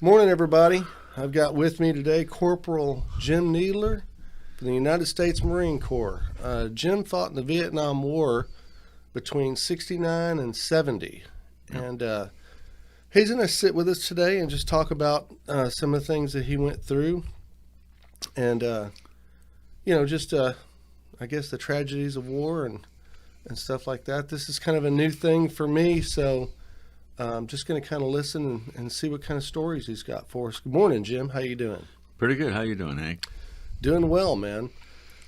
Morning, everybody. I've got with me today Corporal Jim Kneedler from the United States Marine Corps. Jim fought in the Vietnam War between 69 and 70. And he's going to sit with us today and just talk about some of the things that he went through. And, I guess the tragedies of war and stuff like that. This is kind of a new thing for me, so I'm just going to kind of listen and see what kind of stories he's got for us. Good morning, Jim. How you doing? Pretty good. How you doing, Hank? Doing well, man.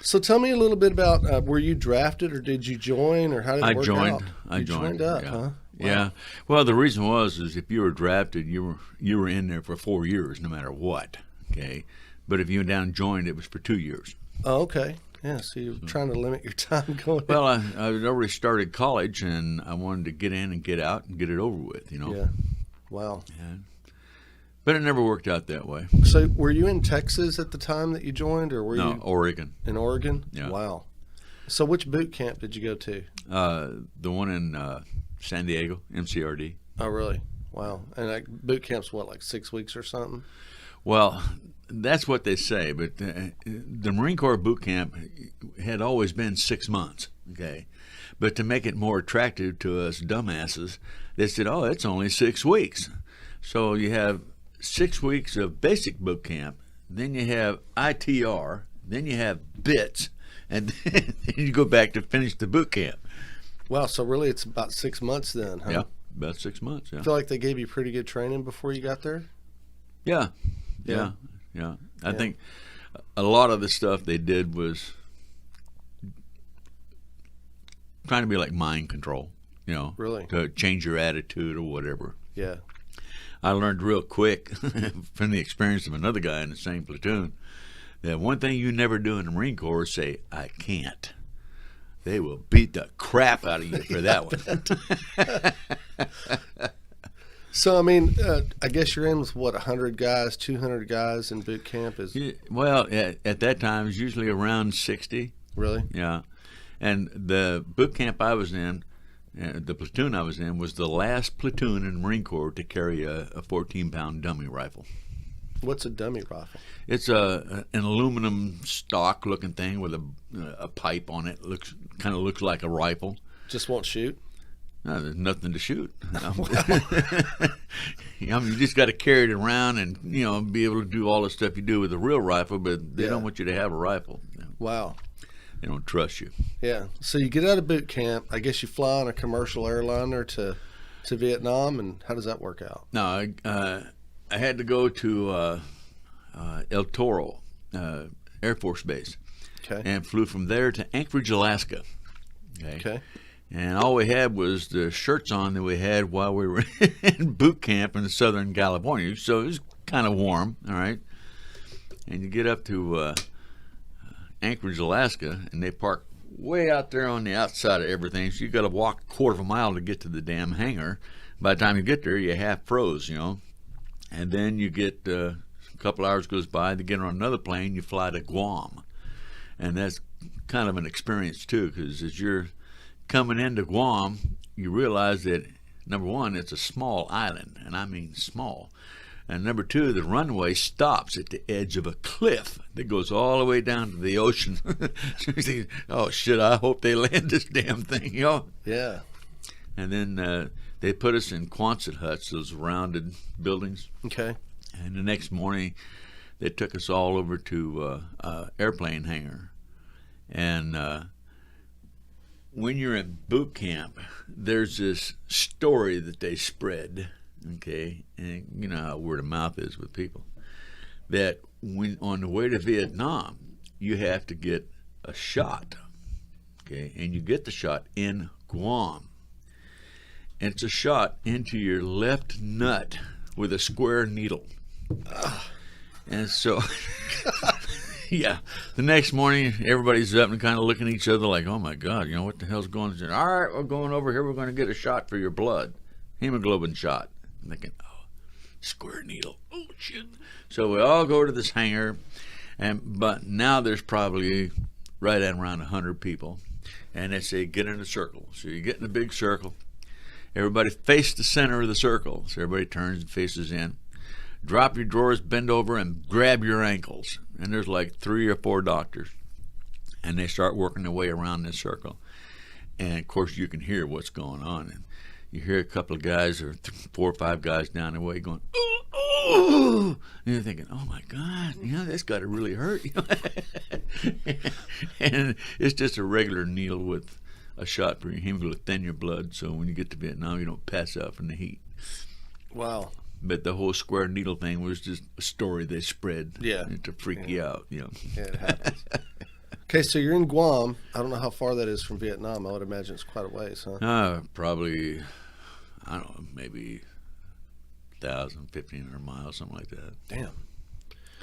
So tell me a little bit about were you drafted or did you join or how did it work out? I joined up, yeah. huh? Wow. Yeah. Well, the reason is if you were drafted, you were in there for 4 years, no matter what. Okay, but if you went down and joined, it was for 2 years. Oh, okay. Yeah, so you're trying to limit your time going. Well, I had already started college, and I wanted to get in and get out and get it over with, Yeah. Wow. Yeah. But it never worked out that way. So were you in Texas at the time that you joined, or were you Oregon. In Oregon? Yeah. Wow. So which boot camp did you go to? The one in San Diego, MCRD. Oh, really? Wow. And boot camp's what, like 6 weeks or something? Well, that's what they say, but the Marine Corps boot camp had always been 6 months, okay? But to make it more attractive to us dumbasses, they said, oh, it's only 6 weeks. So you have 6 weeks of basic boot camp, then you have ITR, then you have BITS, and then you go back to finish the boot camp. Wow, so really it's about 6 months then, huh? Yeah, about 6 months, yeah. I feel like they gave you pretty good training before you got there? Yeah. I think a lot of the stuff they did was trying to be like mind control, Really? to change your attitude or whatever. Yeah. I learned real quick from the experience of another guy in the same platoon that one thing you never do in the Marine Corps is say, I can't. They will beat the crap out of you for that one. So, I mean, I guess you're in with, 100 guys, 200 guys in boot camp? Well, at that time, it was usually around 60. Really? Yeah. And the boot camp I was in, the platoon I was in, was the last platoon in the Marine Corps to carry a 14-pound dummy rifle. What's a dummy rifle? It's an aluminum stock-looking thing with a pipe on it. Kind of looks like a rifle. Just won't shoot? No, there's nothing to shoot. You just got to carry it around and be able to do all the stuff you do with a real rifle, but they don't want you to have a rifle. Wow. They don't trust you. Yeah. So you get out of boot camp. I guess you fly on a commercial airliner to Vietnam, and how does that work out? No, I had to go to El Toro Air Force Base, and flew from there to Anchorage, Alaska. Okay. And all we had was the shirts on that we had while we were in boot camp in Southern California. So it was kind of warm, all right? And you get up to Anchorage, Alaska, and they park way out there on the outside of everything. So you got to walk a quarter of a mile to get to the damn hangar. By the time you get there, you're half froze, And then you get a couple hours goes by, to get on another plane, you fly to Guam. And that's kind of an experience, too, because as you're coming into Guam, you realize that, number one, it's a small island, and I mean small. And number two, the runway stops at the edge of a cliff that goes all the way down to the ocean. So you think, oh, shit, I hope they land this damn thing, Yeah. And then they put us in Quonset huts, those rounded buildings. Okay. And the next morning, they took us all over to airplane hangar. And when you're in boot camp, there's this story that they spread, okay? And you know how word of mouth is with people. That when on the way to Vietnam, you have to get a shot, okay? And you get the shot in Guam. And it's a shot into your left nut with a square needle. And so... Yeah. The next morning, everybody's up and kind of looking at each other like, oh, my God, what the hell's going on? All right, we're going over here. We're going to get a shot for your blood. Hemoglobin shot. I'm thinking, oh, square needle. Oh, shit. So we all go to this hangar, but now there's probably right at around 100 people. And they say, get in a circle. So you get in a big circle. Everybody face the center of the circle. So everybody turns and faces in. drop your drawers, bend over, and grab your ankles. And there's like 3 or 4 doctors. And they start working their way around this circle. And, of course, you can hear what's going on. And you hear a couple of guys or 4 or 5 guys down the way going, ooh, ooh. And you're thinking, oh, my God, that's got to really hurt. And it's just a regular needle with a shot for your hemoglobin to thin your blood, so when you get to Vietnam, you don't pass out from the heat. Wow. But the whole square needle thing was just a story they spread to freak you out. Yeah, it happens. Okay, so you're in Guam. I don't know how far that is from Vietnam. I would imagine it's quite a ways, huh? Probably, I don't know, maybe 1,000, 1,500 miles, something like that. Damn.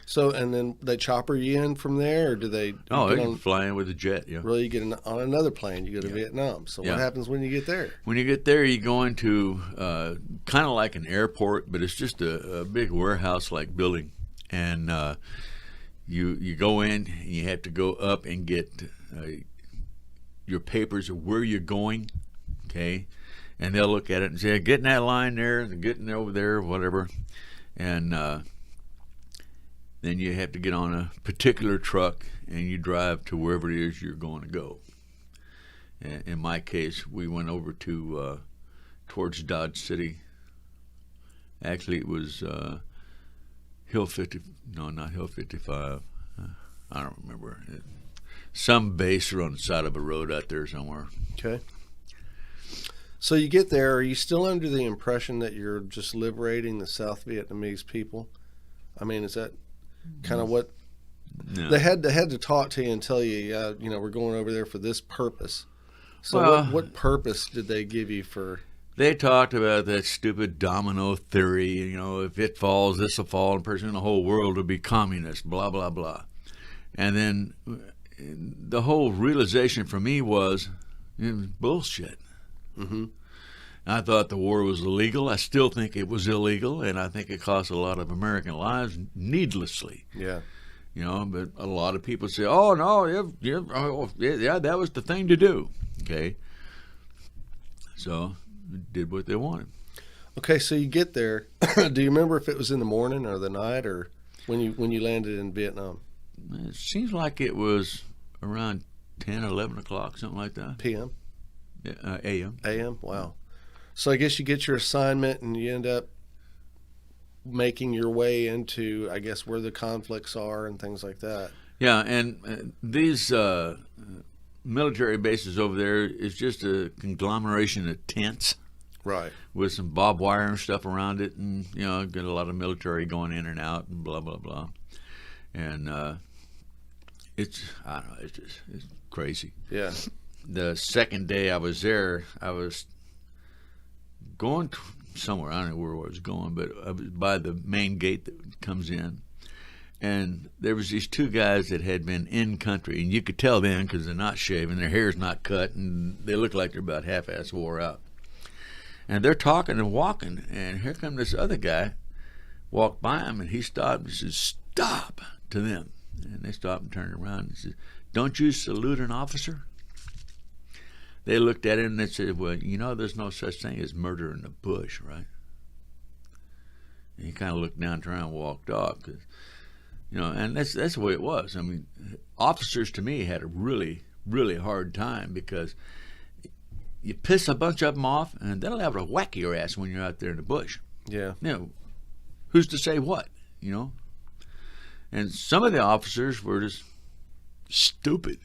So, and then they chopper you in from there, or do they? Oh, they can fly in with a jet, yeah. Really, you get on another plane, you go to Vietnam. So what happens when you get there? When you get there, you go into kind of like an airport, but it's just a big warehouse-like building. And you go in, and you have to go up and get your papers of where you're going, okay? And they'll look at it and say, get in that line there, getting over there, whatever. And then you have to get on a particular truck and you drive to wherever it is you're going to go. And in my case, we went over to towards Dodge City. Actually, it was Hill 50. No, not Hill 55. I don't remember. Some base or on the side of a road out there somewhere. Okay. So you get there. Are you still under the impression that you're just liberating the South Vietnamese people? I mean, is that kind of what they had to talk to you and tell you, we're going over there for this purpose? So well, what purpose did they give you for? They talked about that stupid domino theory. If it falls, this will fall, and person in the whole world will be communist. Blah blah blah. And then the whole realization for me was it was bullshit. Mm-hmm. I thought the war was illegal. I still think it was illegal, and I think it cost a lot of American lives needlessly. Yeah. But a lot of people say, oh, no, yeah, that was the thing to do. Okay. So did what they wanted. Okay, so you get there. Do you remember if it was in the morning or the night or when you landed in Vietnam? It seems like it was around 10 or 11 o'clock, something like that. PM? AM. AM? Wow. So I guess you get your assignment and you end up making your way into, I guess, where the conflicts are and things like that. Yeah, and these military bases over there is just a conglomeration of tents. Right. With some barbed wire and stuff around it, and get a lot of military going in and out and blah blah blah. And it's crazy. Yeah. The second day I was there, I was going somewhere. I don't know where I was going, but I was by the main gate that comes in. And there was these 2 guys that had been in country, and you could tell then because they're not shaven, their hair's not cut, and they look like they're about half-ass wore out. And they're talking and walking, and here come this other guy, walked by him, and he stopped and says, "Stop," to them. And they stopped and turned around and said, "Don't you salute an officer?" They looked at him and they said, "Well, there's no such thing as murder in the bush, right?" And he kind of looked down, turned and walked off. Cause, and that's the way it was. I mean, officers to me had a really, really hard time because you piss a bunch of them off and they'll have to whack your ass when you're out there in the bush. Yeah. Who's to say what, And some of the officers were just stupid,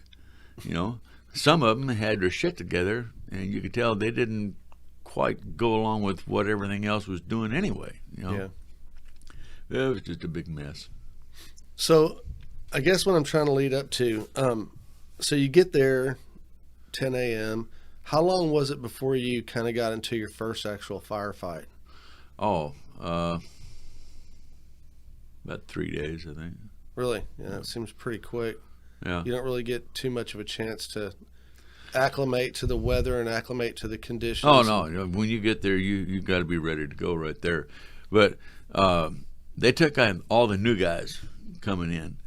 Some of them had their shit together, and you could tell they didn't quite go along with what everything else was doing anyway. Yeah. It was just a big mess. So, I guess what I'm trying to lead up to, so you get there, 10 a.m. How long was it before you kind of got into your first actual firefight? Oh, about 3 days, I think. Really? Yeah, it seems pretty quick. Yeah. You don't really get too much of a chance to acclimate to the weather and acclimate to the conditions. Oh, no. When you get there, you got to be ready to go right there. But they took all the new guys coming in,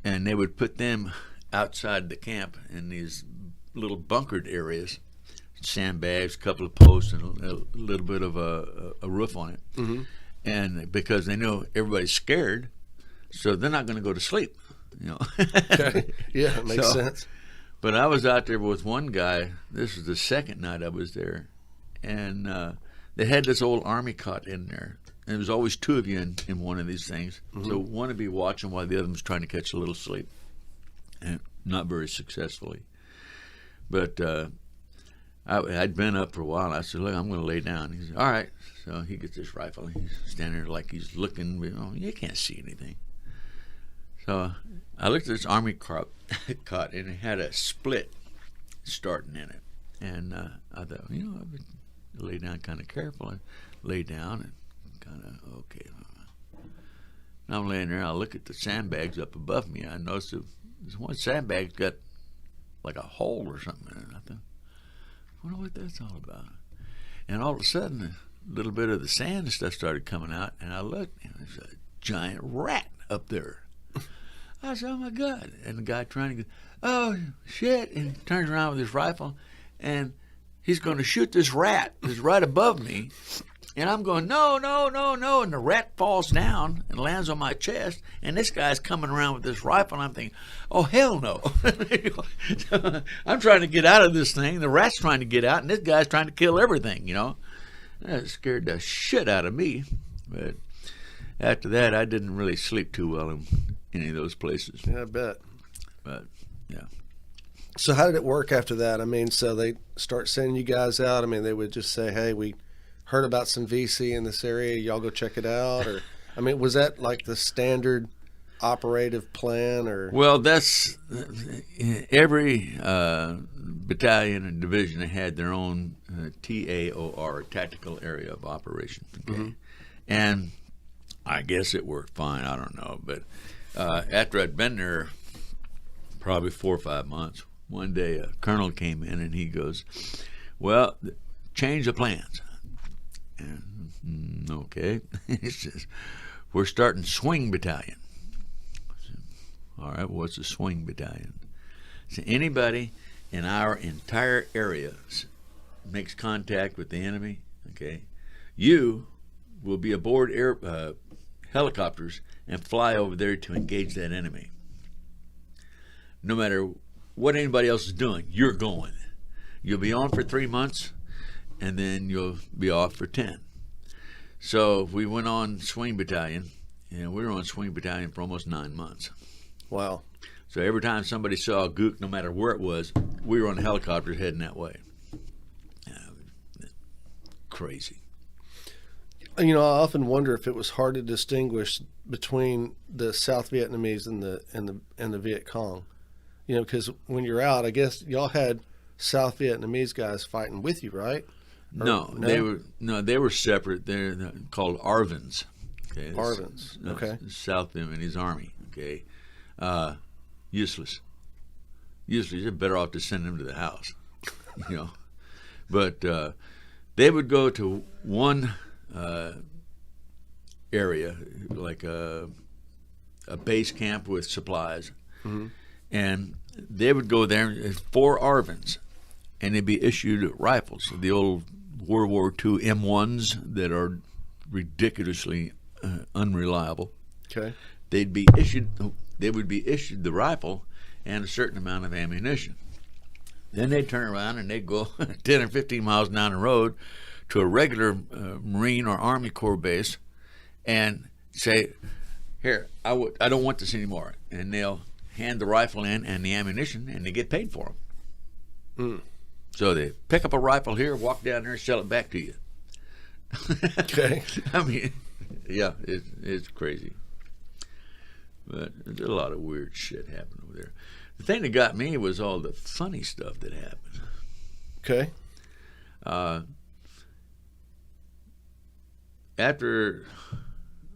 and they would put them outside the camp in these little bunkered areas, sandbags, a couple of posts, and a little bit of a roof on it. Mm-hmm. and because they know everybody's scared, so they're not going to go to sleep. Okay. Yeah, it makes sense. But I was out there with one guy. This was the second night I was there, and they had this old army cot in there. And there was always two of you in one of these things. Mm-hmm. So one would be watching while the other was trying to catch a little sleep, and not very successfully. But I'd been up for a while. I said, "Look, I'm going to lay down." He said, "All right." So he gets this rifle. He's standing there like he's looking. You can't see anything. So I looked at this army cot, and it had a split starting in it. And I thought, I would lay down kind of careful. I lay down and kind of, okay. And I'm laying there, I look at the sandbags up above me. I noticed this one sandbag's got like a hole or something in it. I thought, I wonder what that's all about. And all of a sudden, a little bit of the sand and stuff started coming out, and I looked, and there's a giant rat up there. I said, "Oh my God!" And the guy trying to get, "Oh shit!" And he turns around with his rifle, and he's going to shoot this rat that's right above me. And I'm going, "No, no, no, no!" And the rat falls down and lands on my chest. And this guy's coming around with this rifle, and I'm thinking, "Oh hell no!" I'm trying to get out of this thing. The rat's trying to get out, and this guy's trying to kill everything. That scared the shit out of me. But after that, I didn't really sleep too well in any of those places. Yeah, I bet. But yeah. So how did it work after that? I mean, so they start sending you guys out. I mean, they would just say, "Hey, we heard about some VC in this area. Y'all go check it out." Or, I mean, was that like the standard operative plan? Or well, that's every battalion and division had their own TAOR, Tactical Area of Operation. Okay? Mm-hmm. And I guess it worked fine. I don't know, but after I'd been there probably 4 or 5 months, one day a colonel came in and he goes, "Well, change the plans." And, okay. He says, "We're starting swing battalion." I said, "All right, what's a swing battalion?" So anybody in our entire area makes contact with the enemy, okay, you will be aboard helicopters and fly over there to engage that enemy. No matter what anybody else is doing, you're going. You'll be on for 3 months, and then you'll be off for 10. So we went on swing battalion, and we were on swing battalion for almost 9 months. Wow. So every time somebody saw a gook, no matter where it was, we were on helicopters heading that way. Crazy. I often wonder if it was hard to distinguish between the South Vietnamese and the Viet Cong. Because when you're out, I guess y'all had South Vietnamese guys fighting with you, right? No, they were separate. They're called ARVNs. Okay, ARVNs. Okay. South Vietnamese Army. Okay, useless. You're better off to send them to the house. But they would go to one area, like a base camp with supplies, mm-hmm. and they would go there, 4 ARVNs, and they'd be issued rifles, the old World War II M1s that are ridiculously unreliable. Okay. They would be issued the rifle and a certain amount of ammunition. Then they'd turn around and they'd go 10 or 15 miles down the road to a regular Marine or Army Corps base and say, "Here, I don't want this anymore." And they'll hand the rifle in and the ammunition, and they get paid for them. Mm. So they pick up a rifle here, walk down there, and sell it back to you. Okay. I mean, yeah, it's crazy. But there's a lot of weird shit happening over there. The thing that got me was all the funny stuff that happened. Okay. After,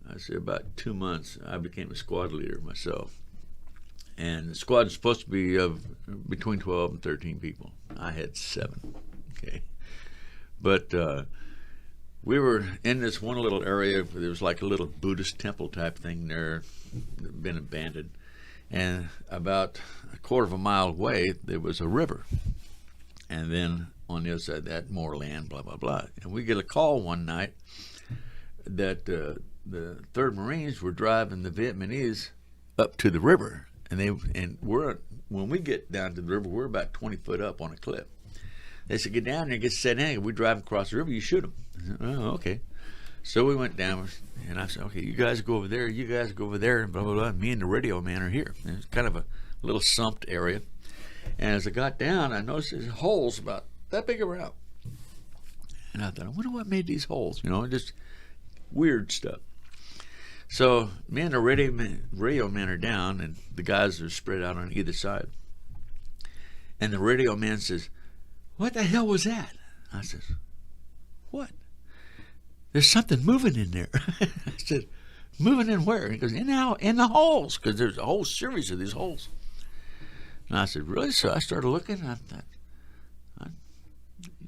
I'd say about 2 months, I became a squad leader myself. And the squad is supposed to be of between 12 and 13 people. I had 7. Okay. But we were in this one little area where there was like a little Buddhist temple type thing there, been abandoned. And about a quarter of a mile away, there was a river. And then on the other side of that, more land, blah, blah, blah. And we get a call one night that the 3rd Marines were driving the Vietnamese up to the river, and when we get down to the river, we're about 20 foot up on a cliff. They said, get down there, get set in. We're driving across the river, you shoot them. I said, oh, okay. So we went down, and I said, okay, you guys go over there, you guys go over there, and blah, blah, blah. Me and the radio man are here. And it's kind of a little sumped area. And as I got down, I noticed there's holes about that big around. And I thought, I wonder what made these holes, just weird stuff. So me and the radio man are down, and the guys are spread out on either side. And the radio man says, what the hell was that? I said, what? There's something moving in there. I said, moving in where? He goes, in the holes, because there's a whole series of these holes. And I said, really? So I started looking, and I thought,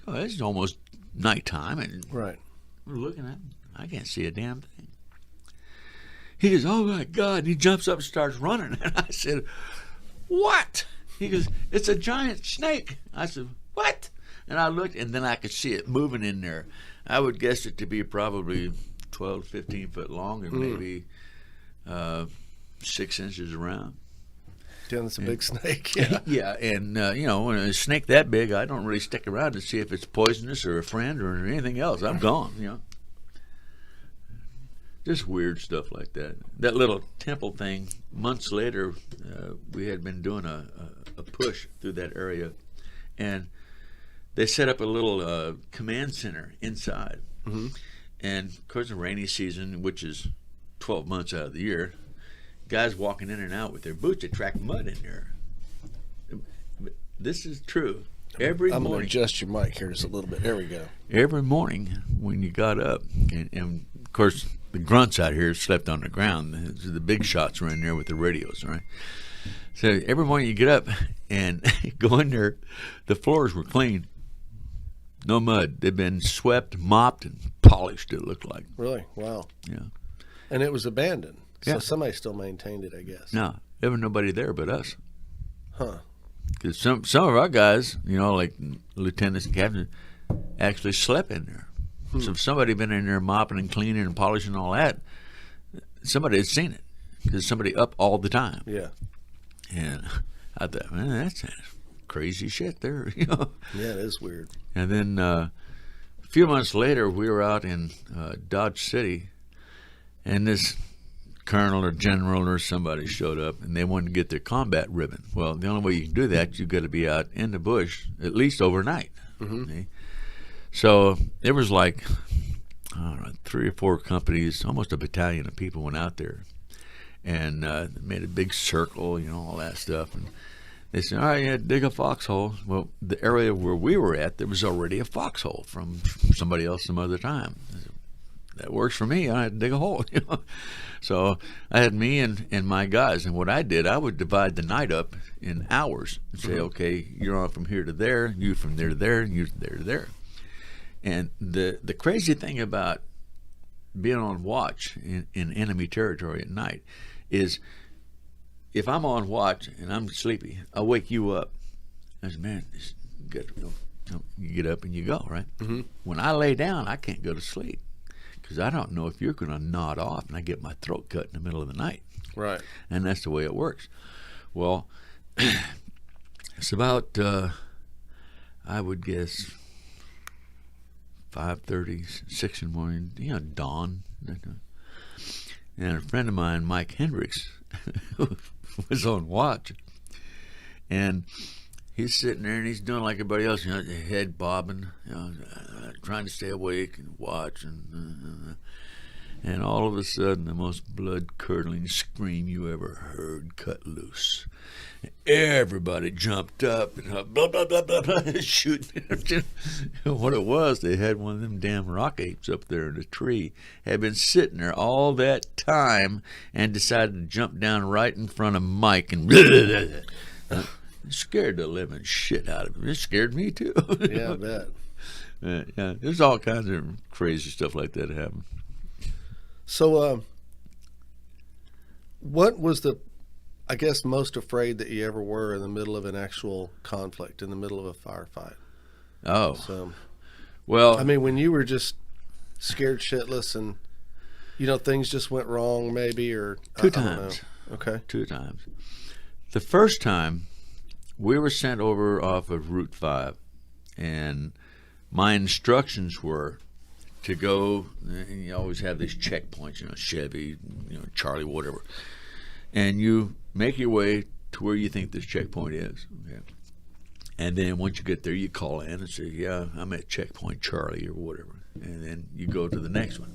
it's almost nighttime, and right. We're looking at it. I can't see a damn thing. He goes, oh my God, and he jumps up and starts running. And I said, what? He goes, it's a giant snake. I said, what? And I looked, and then I could see it moving in there. I would guess it to be probably 12 to 15 foot long and maybe 6 inches around. Yeah, that's a big snake. Yeah, yeah, and when a snake that big, I don't really stick around to see if it's poisonous or a friend or anything else. I'm gone. Just weird stuff like that. That little temple thing. Months later, we had been doing a push through that area, and they set up a little command center inside. Mm-hmm. And of course, the rainy season, which is 12 months out of the year, guys walking in and out with their boots attract mud in there. This is true. Every morning. I'm going to adjust your mic here just a little bit. There we go. Every morning when you got up, and of course, the grunts out here slept on the ground. The big shots were in there with the radios, right? So every morning you get up and go in there, the floors were clean. No mud. They'd been swept, mopped, and polished, it looked like. Really? Wow. Yeah. And it was abandoned. So yeah. Somebody still maintained it, I guess. No, there was nobody there but us. Huh. Because some of our guys, like lieutenants and captains, actually slept in there. So if somebody had been in there mopping and cleaning and polishing and all that, somebody had seen it. Because somebody up all the time. Yeah. And I thought, man, that's crazy shit there. Yeah, it is weird. And then a few months later, we were out in Dodge City, and this colonel or general or somebody showed up, and they wanted to get their combat ribbon. Well, the only way you can do that, you've got to be out in the bush at least overnight. Mm-hmm. Okay? So there was like, I don't know, 3 or 4 companies, almost a battalion of people went out there, and made a big circle, all that stuff. And they said, all right, yeah, dig a foxhole. Well, the area where we were at, there was already a foxhole from somebody else some other time. I said, that works for me. I had to dig a hole. So I had me and my guys, and what I did, I would divide the night up in hours and say, okay, you're on from here to there, you from there to there, and you from there to there. And the crazy thing about being on watch in enemy territory at night is if I'm on watch and I'm sleepy, I'll wake you up. I said, man, you get up and you go, right? Mm-hmm. When I lay down, I can't go to sleep because I don't know if you're going to nod off and I get my throat cut in the middle of the night. Right. And that's the way it works. Well, it's about, I would guess, 5:30, 6 in the morning, dawn. And a friend of mine, Mike Hendricks, was on watch. And he's sitting there and he's doing like everybody else, head bobbing, trying to stay awake and watch. And all of a sudden, the most blood-curdling scream you ever heard cut loose. Everybody jumped up and blah, blah, blah, blah, blah, shooting. What it was, they had one of them damn rock apes up there in a tree, had been sitting there all that time and decided to jump down right in front of Mike and it scared the living shit out of him. It scared me too. Yeah, I bet. Yeah, there's all kinds of crazy stuff like that happen. So, what was the, I guess, most afraid that you ever were in the middle of an actual conflict, in the middle of a firefight? Oh. So, well. I mean, when you were just scared shitless and Things just went wrong maybe, or two times. Okay. 2 times. The first time, we were sent over off of Route 5, and my instructions were to go, and you always have these checkpoints, Chevy, Charlie, whatever, and you make your way to where you think this checkpoint is. Okay? And then once you get there, you call in and say, yeah, I'm at checkpoint Charlie or whatever. And then you go to the next one.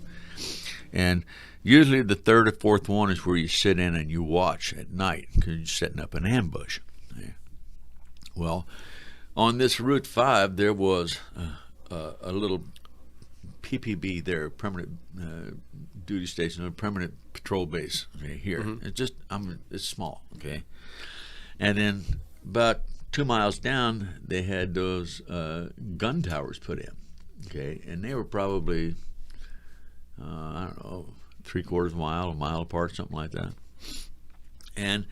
And usually the third or fourth one is where you sit in and you watch at night because you're setting up an ambush. Yeah. Well, on this Route 5, there was a little PPB there, permanent duty station, a permanent patrol base here. Mm-hmm. It's small, okay? And then about 2 miles down, they had those gun towers put in, okay? And they were probably, I don't know, 3/4 mile, a mile apart, something like that. And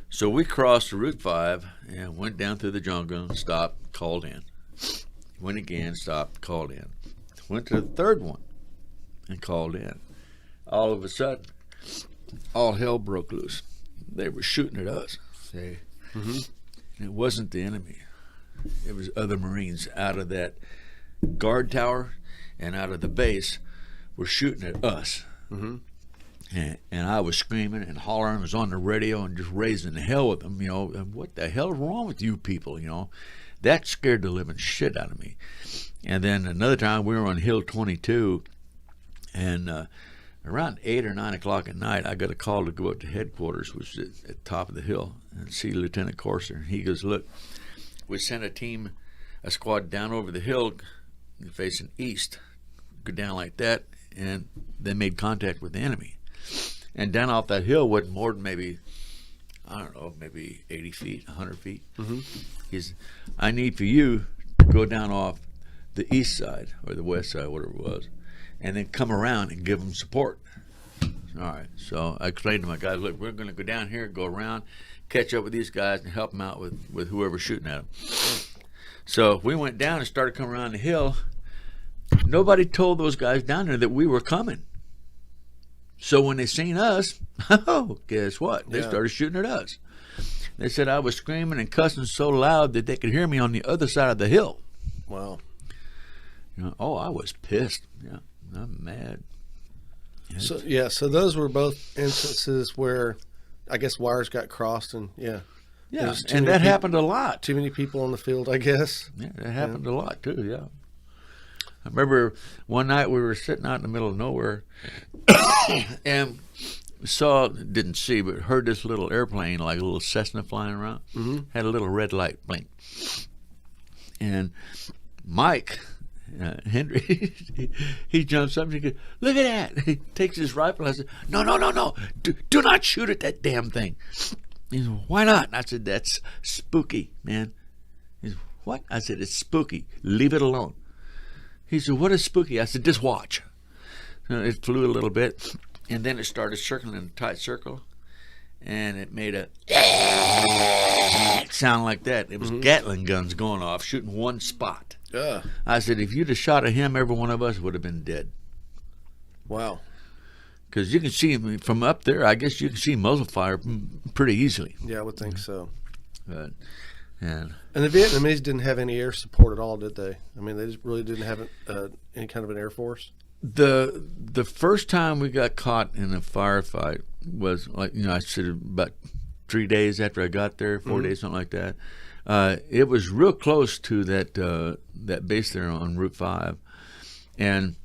so we crossed Route 5 and went down through the jungle, stopped, called in. Went again, stopped, called in. Went to the third one and called in. All of a sudden, all hell broke loose. They were shooting at us. See? Mm-hmm. And it wasn't the enemy. It was other Marines out of that guard tower and out of the base were shooting at us. Mm-hmm. And I was screaming and hollering, was on the radio and just raising the hell with them, what the hell is wrong with you people, That scared the living shit out of me. And then another time we were on Hill 22, and around 8 or 9 o'clock at night, I got a call to go up to headquarters, which is at the top of the hill, and see Lieutenant Corser. He goes, look, we sent a squad down over the hill facing east, go down like that, and they made contact with the enemy. And down off that hill wasn't more than maybe 80 feet, 100 feet. Mm-hmm. He said, I need for you to go down off the east side or the west side, whatever it was, and then come around and give them support. All right. So I explained to my guys, look, we're going to go down here, go around, catch up with these guys, and help them out with whoever's shooting at them. So we went down and started coming around the hill. Nobody told those guys down there that we were coming. So when they seen us, guess what? They started shooting at us. They said I was screaming and cussing so loud that they could hear me on the other side of the hill. Wow. I was pissed. Yeah, I'm mad. So those were both instances where I guess wires got crossed and and that happened a lot. Too many people on the field, I guess. Yeah, that happened a lot too. Yeah. I remember one night we were sitting out in the middle of nowhere and didn't see, but heard this little airplane, like a little Cessna flying around, mm-hmm. had a little red light blink. And Mike, Henry, he jumps up and he goes, look at that. He takes his rifle. I said, no. Do not shoot at that damn thing. He said, why not? And I said, that's spooky, man. He said, what? I said, it's spooky. Leave it alone. He said, what is spooky? I said, just watch. It flew a little bit, and then it started circling in a tight circle, and it made a sound like that. It was mm-hmm. Gatling guns going off, shooting one spot. Yeah. I said, if you'd have shot at him, every one of us would have been dead. Wow. Because you can see him from up there. I guess you can see muzzle fire pretty easily. Yeah, I would think so. And the Vietnamese didn't have any air support at all, did they? I mean, they just really didn't have any kind of an air force? The first time we got caught in a firefight was, I said about 3 days after I got there, 4 mm-hmm. days, something like that. It was real close to that base there on Route 5. And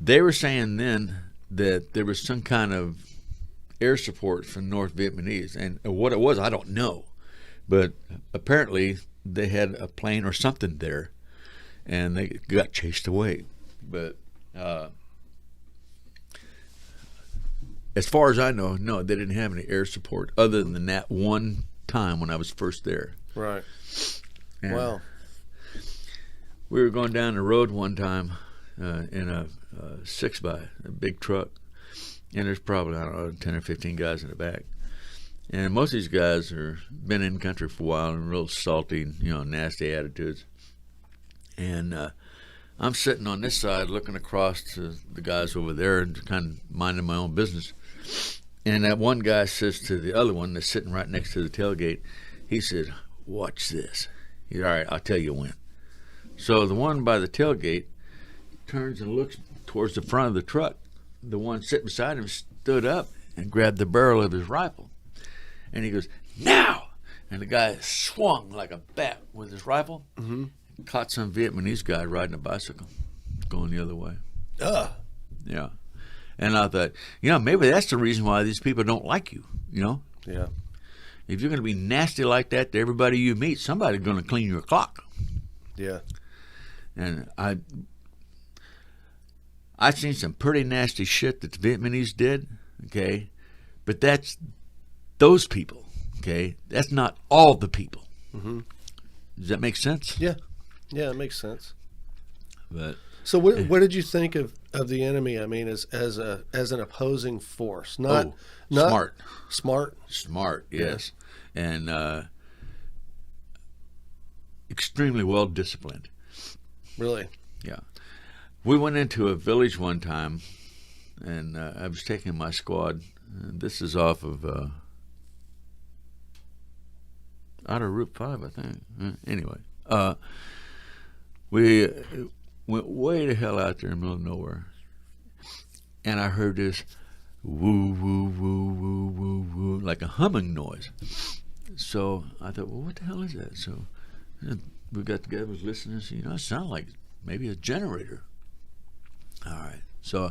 they were saying then that there was some kind of air support from North Vietnamese, and what it was I don't know, but apparently they had a plane or something there and they got chased away. But as far as I know, no, they didn't have any air support other than that one time when I was first there. Right. And wow. We were going down the road one time in a 6x, a big truck. And there's probably, 10 or 15 guys in the back. And most of these guys are been in country for a while and real salty, nasty attitudes. And I'm sitting on this side looking across to the guys over there and kind of minding my own business. And that one guy says to the other one that's sitting right next to the tailgate, he said, "Watch this." He said, "All right, I'll tell you when." So the one by the tailgate turns and looks towards the front of the truck. The one sitting beside him stood up and grabbed the barrel of his rifle. And he goes, "Now!" And the guy swung like a bat with his rifle, caught some Vietnamese guy riding a bicycle going the other way. Yeah. And I thought, maybe that's the reason why these people don't like you, Yeah. If you're going to be nasty like that to everybody you meet, somebody's going to clean your clock. Yeah. And I've seen some pretty nasty shit that the Vietnamese did, okay? But that's those people, okay? That's not all the people. Does that make sense? Yeah. Yeah, it makes sense. But so what did you think of the enemy? I mean, as an opposing force, not smart, yes, and extremely well disciplined. Really? Yeah. We went into a village one time, and I was taking my squad. And this is off of out of Route 5, I think. Anyway, we went way the hell out there in the middle of nowhere, and I heard this woo, woo, woo, woo, woo, woo, like a humming noise. So I thought, well, what the hell is that? So we got together, was listening, and said, it sounded like maybe a generator. All right. So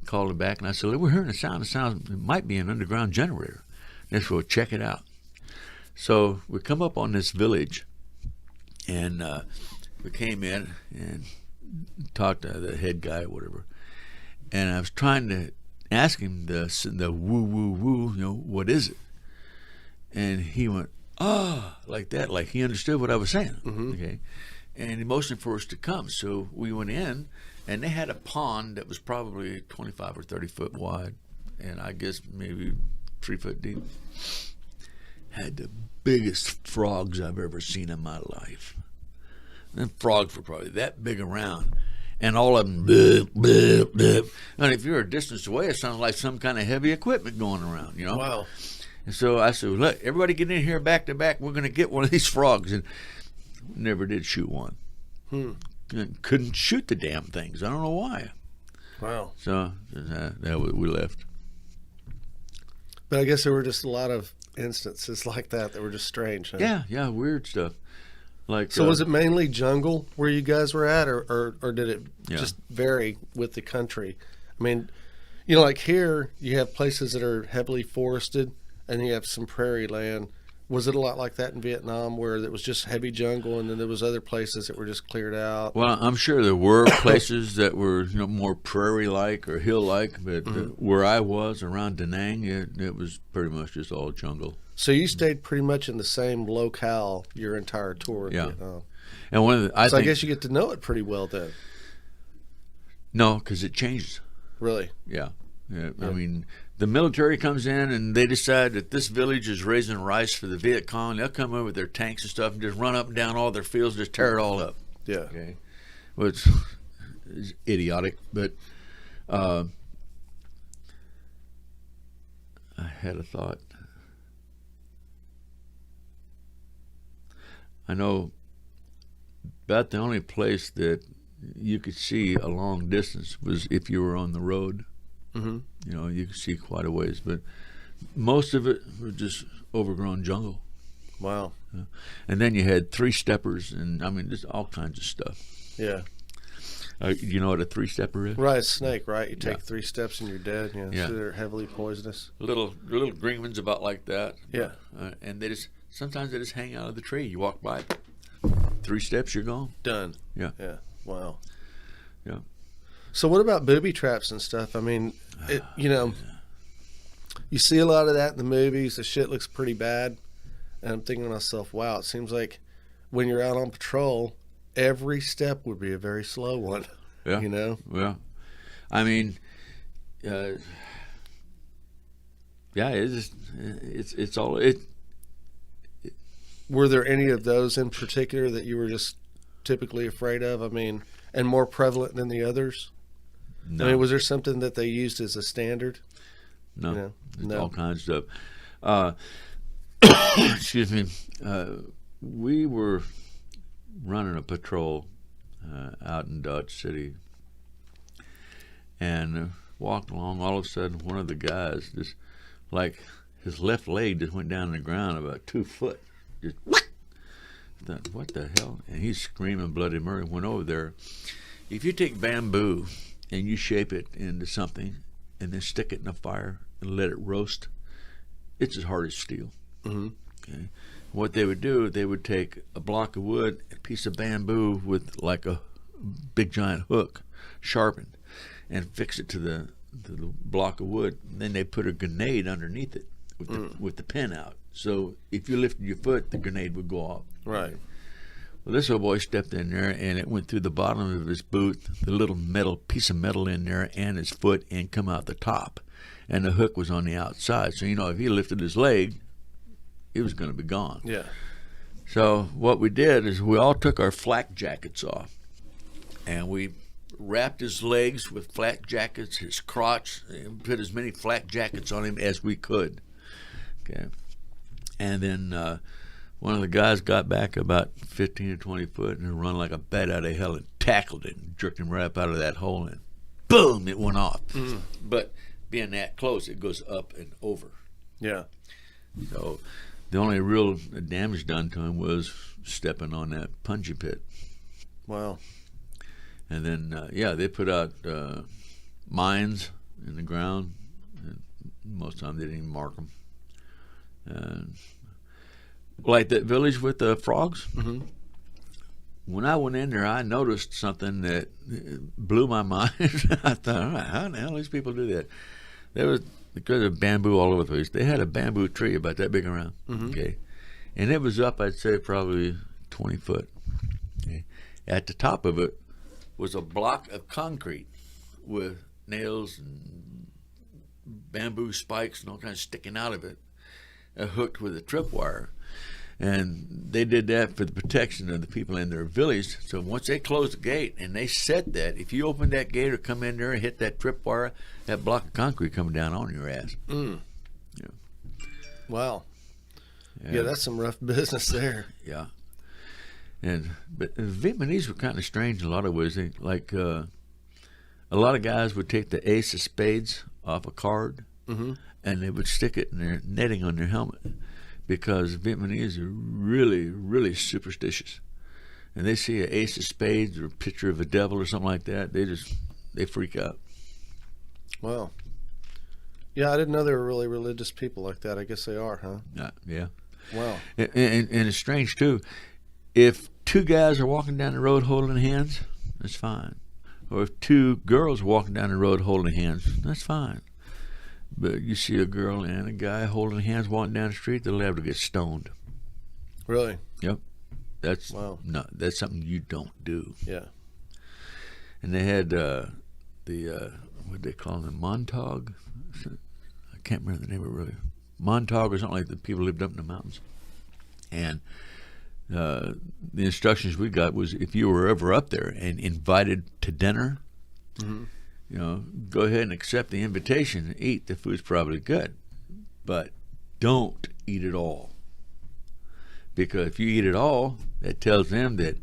I called him back, and I said, we're hearing a sound. It sounds, it might be an underground generator. Let's go check it out. So we come up on this village, and we came in and talked to the head guy or whatever. And I was trying to ask him the woo, woo, woo, what is it? And he went, like that, like he understood what I was saying. Okay. And he motioned for us to come. So we went in, and they had a pond that was probably 25 or 30 foot wide, and I guess maybe 3 foot deep. Had the biggest frogs I've ever seen in my life. And frogs were probably that big around, and all of them, blip, blip, blip. And if you're a distance away, it sounds like some kind of heavy equipment going around, Wow. And so I said, look, everybody get in here back to back. We're going to get one of these frogs. And we never did shoot one. Couldn't shoot the damn things. I don't know why. Wow. So we left. But I guess there were just a lot of instances like that were just strange. Huh? Yeah, weird stuff. Like, so was it mainly jungle where you guys were at, or did it just vary with the country? I mean, like here you have places that are heavily forested, and you have some prairie land. Was it a lot like that in Vietnam, where it was just heavy jungle, and then there was other places that were just cleared out? Well, I'm sure there were places that were more prairie-like or hill-like, but where I was around Da Nang, it was pretty much just all jungle. So you stayed pretty much in the same locale your entire tour of Vietnam. And one of the, I guess you get to know it pretty well then. No, because it changes. Really? Yeah. I mean, the military comes in and they decide that this village is raising rice for the Viet Cong. They'll come in with their tanks and stuff and just run up and down all their fields, just tear it all up. Yeah. Okay. Which is idiotic, but I had a thought. I know about the only place that you could see a long distance was if you were on the road. You could see quite a ways, but most of it was just overgrown jungle. Wow. And then you had three-steppers, and I mean, just all kinds of stuff. Yeah. You know what a three-stepper is? Right, snake, right? You take 3 steps and you're dead. Yeah. So they're heavily poisonous. Little green ones about like that. Yeah. And sometimes they just hang out of the tree. You walk by, 3 steps, you're gone. Done. Yeah. Yeah. Wow. Yeah. So what about booby traps and stuff? I mean, you see a lot of that in the movies. The shit looks pretty bad. And I'm thinking to myself, wow, it seems like when you're out on patrol, every step would be a very slow one. Yeah. Yeah. I mean, it's all. Were there any of those in particular that you were just typically afraid of? I mean, and more prevalent than the others? No. I mean, was there something that they used as a standard? No. You know? No. All kinds of stuff. Excuse me. We were running a patrol out in Dodge City, and walked along. All of a sudden, one of the guys just like his left leg just went down on the ground about 2 foot. Just thought, what the hell? And he's screaming bloody murder. Went over there. If you take bamboo and you shape it into something and then stick it in a fire and let it roast, it's as hard as steel. Mm-hmm. Okay. What they would do, they would take a block of wood, a piece of bamboo with like a big giant hook, sharpened, and fix it to the block of wood. And then they put a grenade underneath it with the pin out. So if you lifted your foot, the grenade would go off. Right. Well, this old boy stepped in there, and it went through the bottom of his boot, the little piece of metal in there, and his foot, and come out the top. And the hook was on the outside. So, if he lifted his leg, it was going to be gone. Yeah. So what we did is we all took our flak jackets off, and we wrapped his legs with flak jackets, his crotch, and put as many flak jackets on him as we could. Okay. And then one of the guys got back about 15 or 20 foot and run like a bat out of hell and tackled it and jerked him right up out of that hole, and boom, it went off. Mm. But being that close, it goes up and over. Yeah. So the only real damage done to him was stepping on that punji pit. Wow. And then, they put out mines in the ground. And most of the time they didn't even mark them. Like that village with the frogs. Mm-hmm. When I went in there, I noticed something that blew my mind. I thought, how in the hell do these people do that? Because of bamboo all over the place, they had a bamboo tree about that big around. Mm-hmm. Okay, and it was up, I'd say, probably 20 foot. Okay. At the top of it was a block of concrete with nails and bamboo spikes and all kinds sticking out of it, hooked with a tripwire. And they did that for the protection of the people in their village. So once they closed the gate and they set that, if you open that gate or come in there and hit that tripwire, that block of concrete coming down on your ass. Mm. Yeah. Wow. Yeah, that's some rough business there. Yeah. But the Vietnamese were kind of strange in a lot of ways. A lot of guys would take the ace of spades off a card, mm-hmm. and they would stick it in their netting on their helmet, because Vietnamese are really, really superstitious. And they see an ace of spades or a picture of a devil or something like that, they freak out. Wow. Yeah, I didn't know they were really religious people like that. I guess they are, huh? Yeah. Wow. And it's strange, too. If two guys are walking down the road holding hands, that's fine. Or if two girls are walking down the road holding hands, that's fine. But you see a girl and a guy holding hands walking down the street, they're liable to get stoned. Really? Yep. That's something you don't do. Yeah. And they had what they call them, Montauk? I can't remember the name of it really. Montauk or something like that. People lived up in the mountains. And the instructions we got was, if you were ever up there and invited to dinner, mm-hmm. Go ahead and accept the invitation and eat. The food's probably good, but don't eat it all. Because if you eat it all, that tells them that,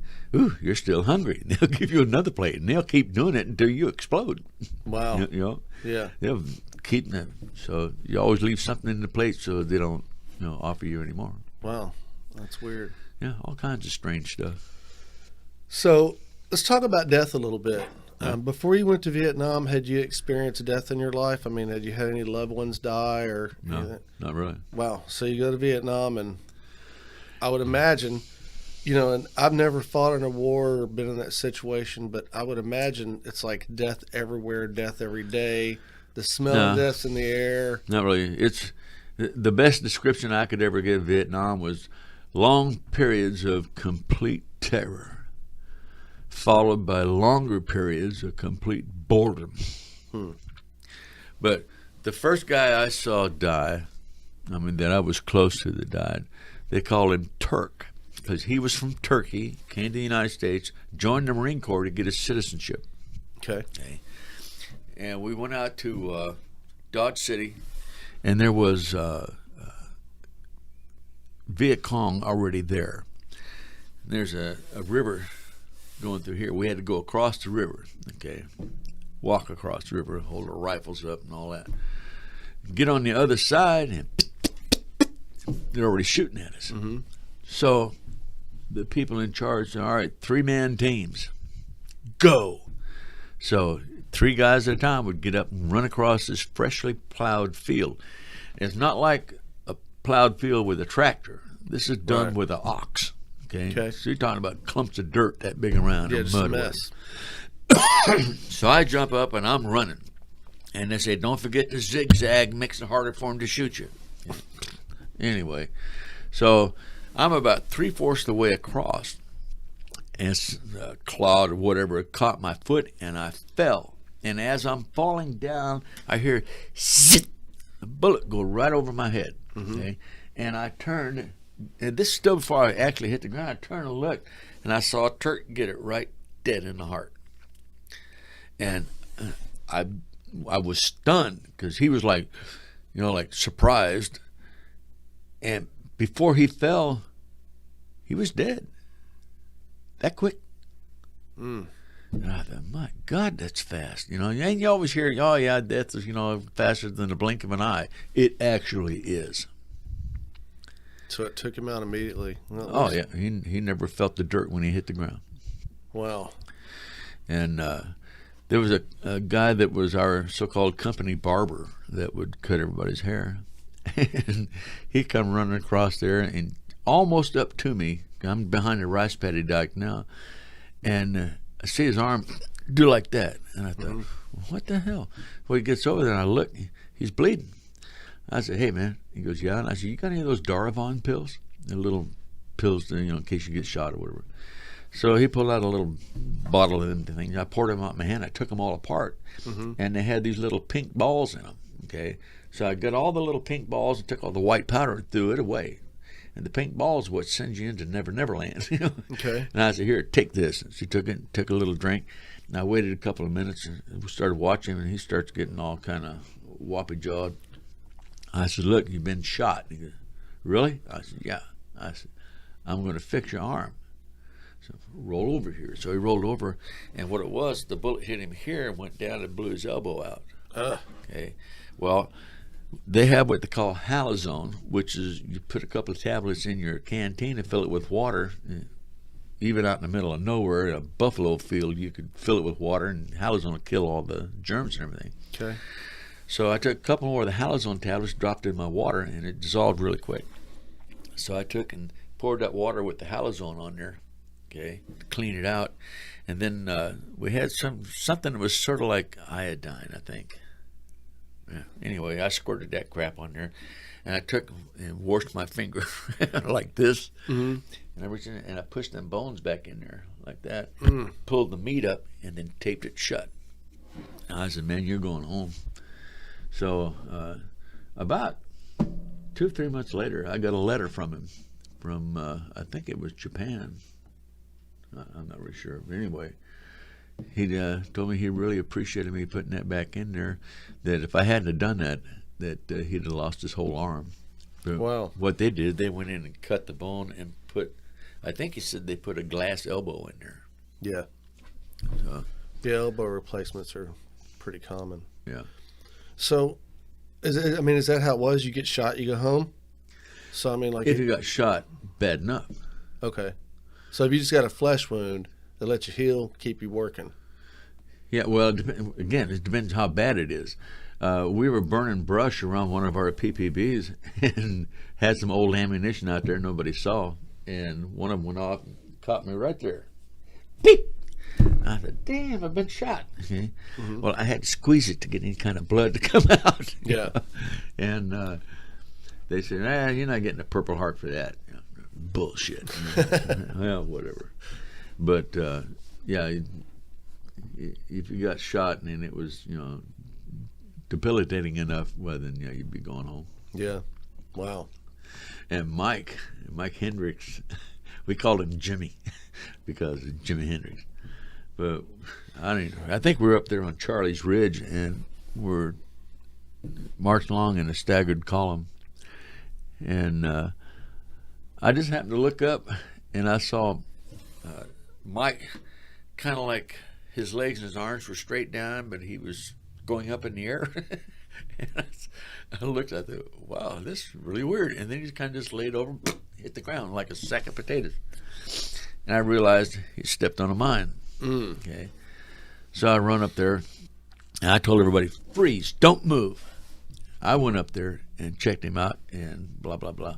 you're still hungry. And they'll give you another plate, and they'll keep doing it until you explode. Wow. Yeah. They'll keep that. So you always leave something in the plate so they don't, offer you anymore. Wow, that's weird. Yeah, all kinds of strange stuff. So let's talk about death a little bit. Before you went to Vietnam, had you experienced death in your life? I mean, had you had any loved ones die or anything? No, not really. Wow. So you go to Vietnam, and I would imagine, and I've never fought in a war or been in that situation, but I would imagine it's like death everywhere, death every day, the smell of death's in the air. Not really. It's the best description I could ever give Vietnam was long periods of complete terror, followed by longer periods of complete boredom. But the first guy I saw die, that I was close to that died, they called him Turk. because he was from Turkey, came to the United States, joined the Marine Corps to get his citizenship. Okay. And we went out to Dodge City, and there was Viet Cong already there. And there's a river going through here. We had to go across the river, walk across the river, hold our rifles up and all that. Get on the other side, and they're already shooting at us. Mm-hmm. So the people in charge said, all right, 3-man teams, go. So 3 guys at a time would get up and run across this freshly plowed field. It's not like a plowed field with a tractor. This is done with an ox. Okay. So you're talking about clumps of dirt that big around. Yeah, just a mess. So I jump up and I'm running. And they say, don't forget to zigzag, makes it harder for them to shoot you. Anyway, so I'm about 3/4 the way across. And a clod or whatever caught my foot and I fell. And as I'm falling down, I hear zit, a bullet go right over my head. Mm-hmm. And I turned, and this is still before I actually hit the ground. I turned and looked, and I saw Turk get it right dead in the heart. And I was stunned because he was like surprised. And before he fell, he was dead. That quick. And I thought, my God, that's fast. And you always hear, oh yeah, death is, faster than the blink of an eye. It actually is. So it took him out immediately. Well, yeah, he never felt the dirt when he hit the ground. Wow. And there was a guy that was our so-called company barber that would cut everybody's hair. And he come running across there and almost up to me. I'm behind the rice paddy dyke now. And I see his arm do like that. And I thought, what the hell? Well, he gets over there and I look, he's bleeding. I said, hey, man. He goes, yeah. And I said, you got any of those Darvon pills? The little pills, in case you get shot or whatever. So he pulled out a little bottle of them things. I poured them out in my hand. I took them all apart. And they had these little pink balls in them. Okay. So I got all the little pink balls and took all the white powder and threw it away. And the pink ball is what sends you into Never Never Land. Okay. And I said, here, take this. And she took it, took a little drink. And I waited a couple of minutes and we started watching him, and he starts getting all kind of whoppy-jawed. I said, look, you've been shot. He goes, really? I said, yeah. I said, I'm going to fix your arm. So roll over here. So he rolled over, and what it was, the bullet hit him here and went down and blew his elbow out. Okay. Well, they have what they call halazone, which is you put a couple of tablets in your canteen and fill it with water. Even out in the middle of nowhere, in a buffalo field, you could fill it with water, and halazone will kill all the germs and everything. Okay. So I took a couple more of the halazone tablets, dropped it in my water, and it dissolved really quick. So I took and poured that water with the halazone on there, to clean it out. And then we had something that was sort of like iodine, I think. Yeah. Anyway, I squirted that crap on there, and I took and washed my finger like this, and everything, and I pushed them bones back in there like that, pulled the meat up, and then taped it shut. And I said, man, you're going home. So about 2 or 3 months later, I got a letter from him, from I think it was Japan. I'm not really sure. But anyway, he told me he really appreciated me putting that back in there, that if I hadn't have done that, he'd have lost his whole arm. But wow. What they did, they went in and cut the bone and I think he said they put a glass elbow in there. Yeah. So, the elbow replacements are pretty common. Yeah. So, is that how it was? You get shot, you go home? So, like... If you got shot, bad enough. Okay. So, if you just got a flesh wound, they let you heal, keep you working. Yeah, well, again, it depends how bad it is. We were burning brush around one of our PPBs and had some old ammunition out there nobody saw. And one of them went off and caught me right there. Beep! I thought, damn, I've been shot. Okay. Well, I had to squeeze it to get any kind of blood to come out. Yeah. And they said, you're not getting a Purple Heart for that. Bullshit. Well, whatever. But, yeah, if you got shot and it was, debilitating enough, well, then, yeah, you'd be going home. Yeah. Wow. And Mike Hendricks We called him Jimmy because of Jimi Hendrix. But I think we're up there on Charlie's Ridge, and we're marching along in a staggered column. And I just happened to look up, and I saw Mike kind of like his legs and his arms were straight down, but he was going up in the air. And I looked at it, wow, this is really weird. And then he kind of just laid over, hit the ground like a sack of potatoes. And I realized he stepped on a mine. Okay. So I run up there, and I told everybody, freeze, don't move. I went up there and checked him out and blah, blah, blah.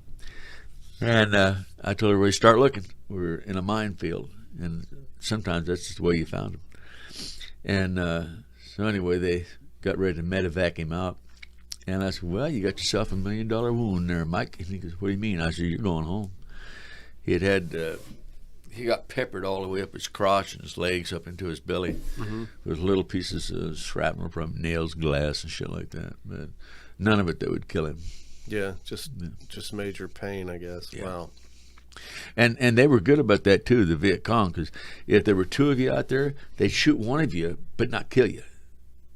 And I told everybody, start looking. We're in a minefield, and sometimes that's just the way you found him. And so anyway, they got ready to medevac him out. And I said, well, you got yourself $1 million wound there, Mike. And he goes, what do you mean? I said, you're going home. He got peppered all the way up his crotch and his legs up into his belly. With little pieces of shrapnel from nails, glass, and shit like that. But none of it that would kill him. Yeah, just major pain, I guess. Yeah. Wow. And they were good about that too, the Viet Cong, because if there were two of you out there, they'd shoot one of you but not kill you,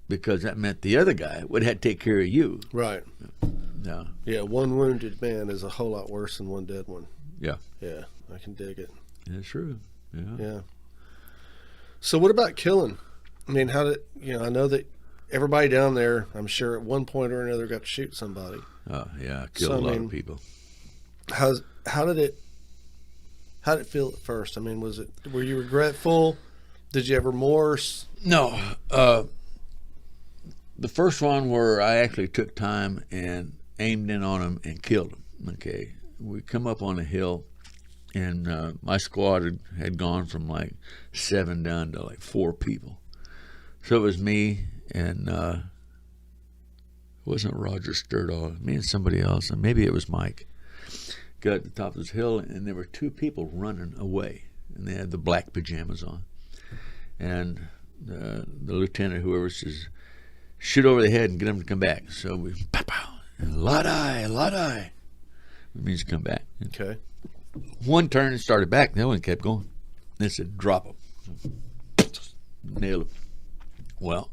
because that meant the other guy would have to take care of you. Right. No. Yeah, one wounded man is a whole lot worse than one dead one. Yeah. Yeah, I can dig it. That's true. Yeah. Yeah. So what about killing? I mean, how did I know that everybody down there, I'm sure at one point or another got to shoot somebody. Oh yeah, killed a lot of people. How did it feel at first? I mean, were you regretful? Did you ever remorse? No. The first one where I actually took time and aimed in on him and killed him. Okay, we come up on a hill, and my squad had gone from like 7 down to like 4 people. So it was me and it wasn't Roger Sturdahl, me and somebody else, and maybe it was Mike. Got at the top of this hill, and there were 2 people running away, and they had the black pajamas on. And the lieutenant, whoever, says, shoot over the head and get them to come back. So we, pow, pow, and Lodi. It means come back. Okay. One turned and started back, and the other one kept going. They said, drop him. Nail him. Well,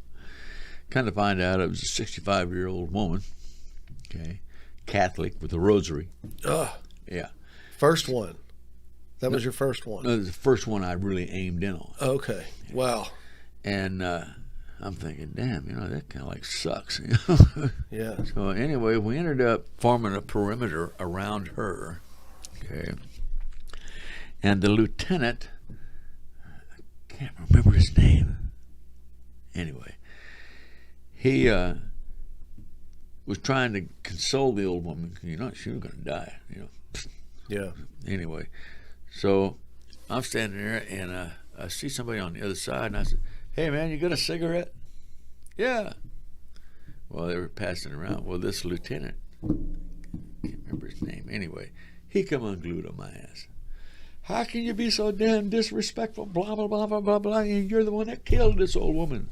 kind of find out it was a 65-year-old woman, okay, Catholic with a rosary. Ugh. Yeah. First one. That was your first one. It was the first one I really aimed in on. Okay. Wow. And I'm thinking, damn, that kind of like sucks. Yeah. So anyway, we ended up forming a perimeter around her. Okay. And the lieutenant, I can't remember his name. Anyway, he was trying to console the old woman. She was going to die. Yeah. Anyway, so I'm standing there, and I see somebody on the other side, and I said, hey, man, you got a cigarette? Yeah. Well, they were passing around. Well, this lieutenant, can't remember his name. Anyway, he come unglued on my ass. How can you be so damn disrespectful, blah, blah, blah, blah, blah, blah, and you're the one that killed this old woman?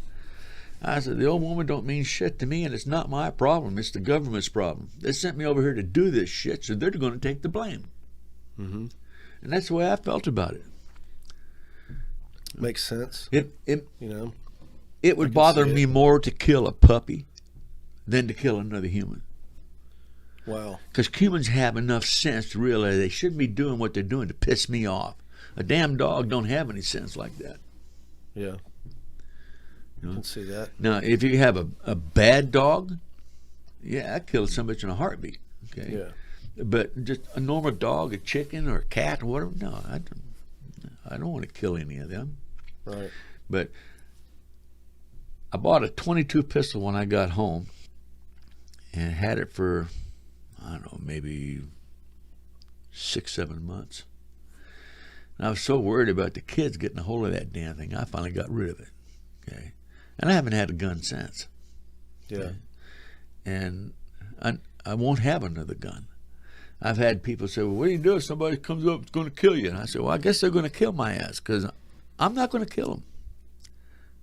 I said, the old woman don't mean shit to me, and it's not my problem. It's the government's problem. They sent me over here to do this shit, so they're going to take the blame. Mm-hmm. And that's the way I felt about it. Makes sense. It would bother me more to kill a puppy than to kill another human. Wow. Because humans have enough sense to realize they shouldn't be doing what they're doing to piss me off. A damn dog don't have any sense like that. Yeah. I can see that. Now, if you have a bad dog, yeah, I'd kill some bitch in a heartbeat. Okay. Yeah. But just a normal dog, a chicken or a cat or whatever, no, I don't want to kill any of them. Right. But I bought a .22 pistol when I got home and had it for, I don't know, maybe 6-7 months. And I was so worried about the kids getting a hold of that damn thing, I finally got rid of it. Okay. And I haven't had a gun since. Yeah. Okay? And I won't have another gun. I've had people say, well, what do you do if somebody comes up and is going to kill you? And I said, well, I guess they're going to kill my ass, because I'm not going to kill them.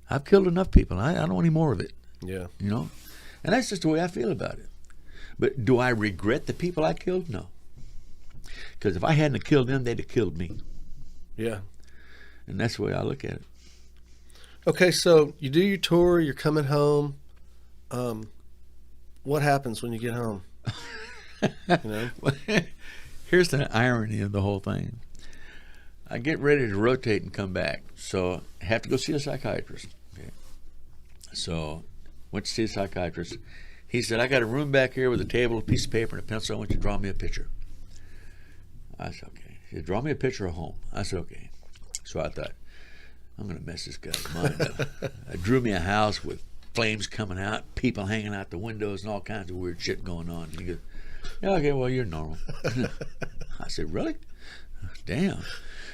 I've killed enough people. I don't want any more of it. Yeah. And that's just the way I feel about it. But do I regret the people I killed? No. Because if I hadn't killed them, they'd have killed me. Yeah. And that's the way I look at it. Okay, so you do your tour, you're coming home. What happens when you get home? You know? Here's the irony of the whole thing. I get ready to rotate and come back, so I have to go see a psychiatrist. Okay. So went to see a psychiatrist. He said, I got a room back here with a table, a piece of paper, and a pencil. I want you to draw me a picture. I said, okay. He said, draw me a picture of home. I said, okay. So I thought, I'm going to mess this guy's mind up. I drew me a house with flames coming out, people hanging out the windows, and all kinds of weird shit going on. And he goes, yeah, okay, well, you're normal. I said, really? Damn.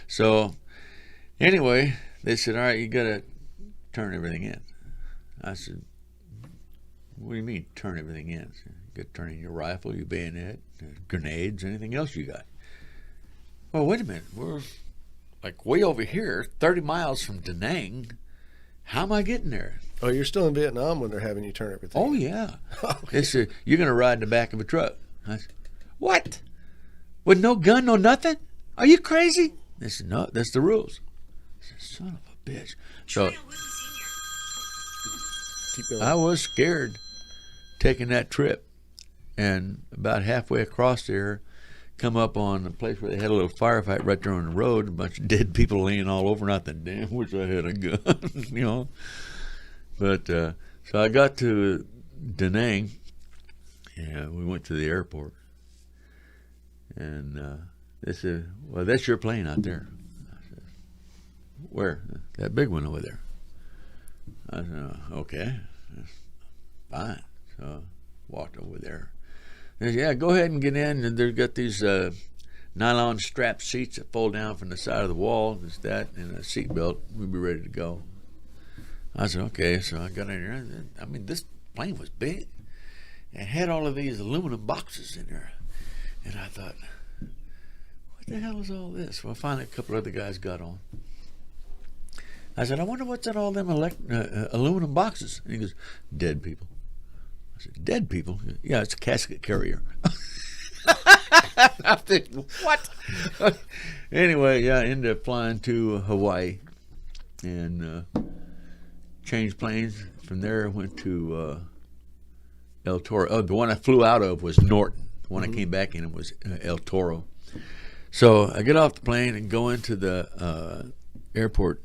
So anyway, they said, all right, you got to turn everything in. I said, what do you mean turn everything in? You got to turn in your rifle, your bayonet, grenades, anything else you got. Well, wait a minute. We're like way over here, 30 miles from Da Nang. How am I getting there? Oh, you're still in Vietnam when they're having you turn everything. Oh, yeah. They said, you're going to ride in the back of a truck. I said, what? With no gun, no nothing? Are you crazy? They said, no, that's the rules. I said, son of a bitch. So Keep going. I was scared taking that trip. And about halfway across there, come up on a place where they had a little firefight right there on the road, a bunch of dead people laying all over, and I thought, damn, wish I had a gun, you know. But so I got to Da Nang, and we went to the airport, and they said, well, that's your plane out there. I said, where? That big one over there. I said, okay, fine. So I walked over there. They said, yeah, go ahead and get in, and they've got these nylon strap seats that fold down from the side of the wall. There's that and a seat belt. We'll be ready to go. I said, okay. So I got in there. I mean, this plane was big. It had all of these aluminum boxes in there. And I thought, what the hell is all this? Well, finally, a couple other guys got on. I said, I wonder what's in all them aluminum boxes. And he goes, dead people. I said, dead people? Yeah, it's a casket carrier. I think, what? Anyway, yeah, I ended up flying to Hawaii and changed planes. From there, I went to El Toro. Oh, the one I flew out of was Norton. The one I came back in was El Toro. So I get off the plane and go into the airport.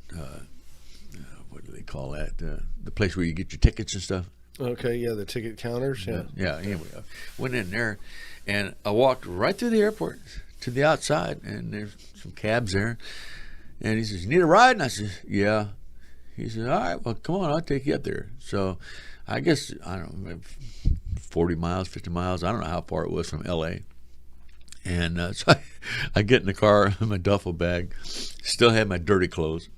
What do they call that? The place where you get your tickets and stuff. Okay, yeah, the ticket counters. Yeah. Yeah, anyway, I went in there, and I walked right through the airport to the outside, and there's some cabs there. And he says, you need a ride? And I said, yeah. He said, all right, well, come on, I'll take you up there. So I guess, I don't know, 40 miles, 50 miles. I don't know how far it was from L.A. And so I get in the car, my duffel bag, still had my dirty clothes.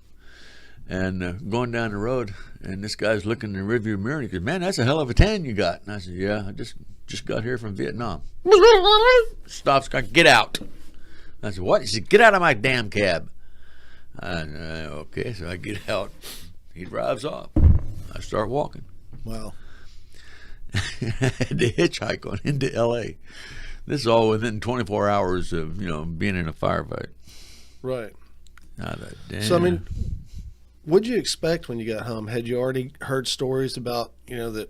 And going down the road, and this guy's looking in the rearview mirror, and he goes, man, that's a hell of a tan you got. And I said, yeah, I just got here from Vietnam. Stops, get out. I said, what? He said, get out of my damn cab. Okay, so I get out. He drives off. I start walking. Wow. I had to hitchhike on into L.A. This is all within 24 hours of, being in a firefight. Right. I thought, damn. So, I mean, what did you expect when you got home? Had you already heard stories about, that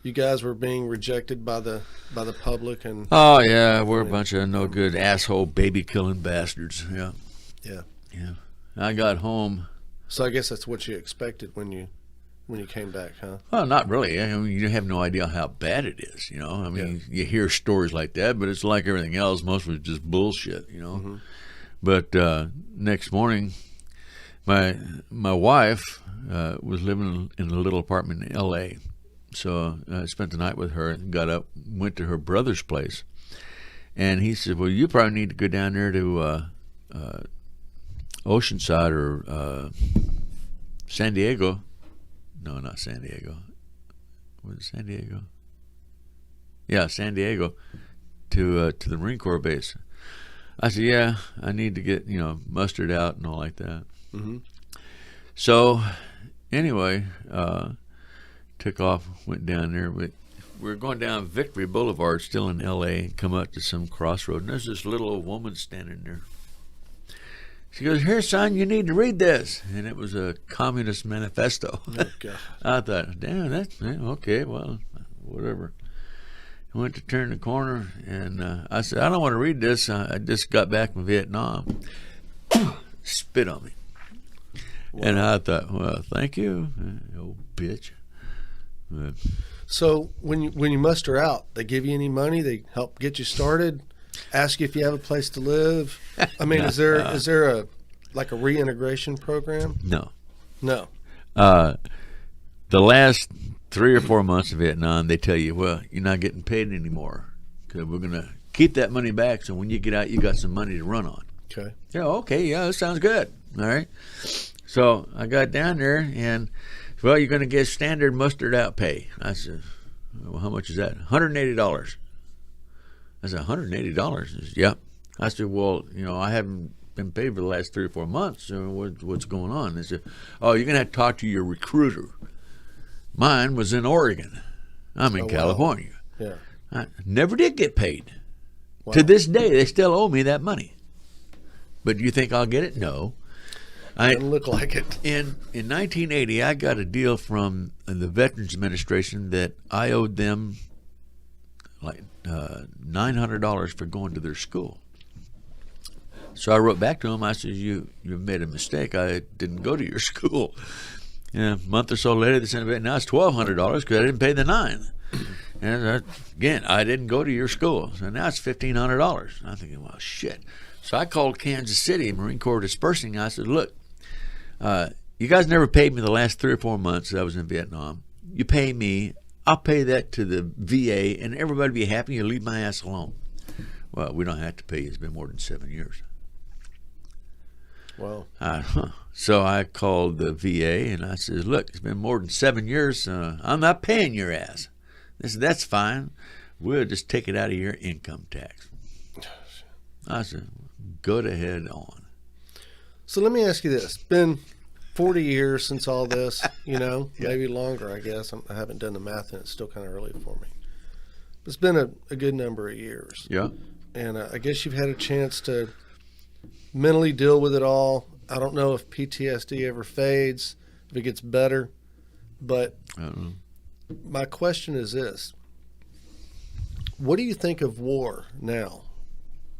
you guys were being rejected by the public? And oh, yeah, we're a bunch of no good asshole baby-killing bastards. Yeah. Yeah. Yeah. I got home. So I guess that's what you expected when you came back, huh? Well, not really. I mean, you have no idea how bad it is, I mean, you hear stories like that, but it's like everything else. Most of it's just bullshit, Mm-hmm. But next morning, my wife was living in a little apartment in L.A., so I spent the night with her and got up, went to her brother's place, and he said, well, you probably need to go down there to Oceanside or San Diego. No, not San Diego. Was it San Diego? Yeah, San Diego to the Marine Corps base. I said, yeah, I need to get, mustered out and all like that. Mm-hmm. So anyway, took off, went down there. But we were going down Victory Boulevard, still in L.A., and come up to some crossroad. And there's this little old woman standing there. She goes, "Here, son, you need to read this." And it was a Communist Manifesto. Oh, God. I thought, damn, that's okay, well, whatever. I went to turn the corner, and I said, "I don't want to read this. I just got back from Vietnam." Spit on me. Wow. And I thought, well, thank you, old bitch. So when you muster out, they give you any money? They help get you started? Ask you if you have a place to live? I mean, is there a reintegration program? No. The last 3 or 4 months of Vietnam, they tell you, well, you're not getting paid anymore because we're going to keep that money back, so when you get out, you got some money to run on. Okay. Yeah, okay, yeah, that sounds good. All right. So I got down there, and, well, you're going to get standard mustered out pay. I said, well, how much is that? $180. I said, $180? He said, yep. I said, well, I haven't been paid for the last 3 or 4 months. So what's going on? They said, oh, you're going to have to talk to your recruiter. Mine was in Oregon. I'm in California. Wow. Yeah. I never did get paid. Wow. To this day, they still owe me that money. But do you think I'll get it? No. Doesn't look like it. In 1980, I got a deal from the Veterans Administration that I owed them like $900 for going to their school. So I wrote back to them. I said, you made a mistake. I didn't go to your school. And a month or so later, they sent it back. Now it's $1,200 because I didn't pay the $900. And again, I didn't go to your school. So now it's $1,500. I'm thinking, well, shit. So I called Kansas City, Marine Corps Dispersing. I said, look, you guys never paid me the last 3 or 4 months I was in Vietnam. You pay me. I'll pay that to the VA, and everybody will be happy. You leave my ass alone. Well, we don't have to pay you. It's been more than 7 years. Wow. So I called the VA, and I said, look, it's been more than 7 years. I'm not paying your ass. They said, that's fine. We'll just take it out of your income tax. I said, go to head on. So let me ask you this. It's been 40 years since all this, Yeah. maybe longer, I guess. I haven't done the math, and it's still kind of early for me. It's been a good number of years. Yeah. And I guess you've had a chance to mentally deal with it all. I don't know if PTSD ever fades, if it gets better. But I don't know. My question is this. What do you think of war now?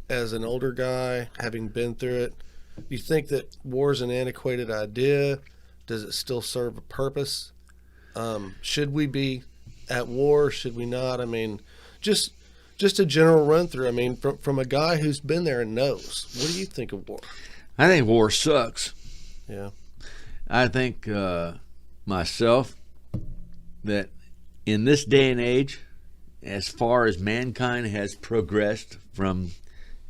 As an older guy, having been through it, do you think that war is an antiquated idea? Does it still serve a purpose? Should we be at war? Should we not? I mean, just a general run through. I mean, from a guy who's been there and knows. What do you think of war? I think war sucks. Yeah. I think myself that in this day and age, as far as mankind has progressed from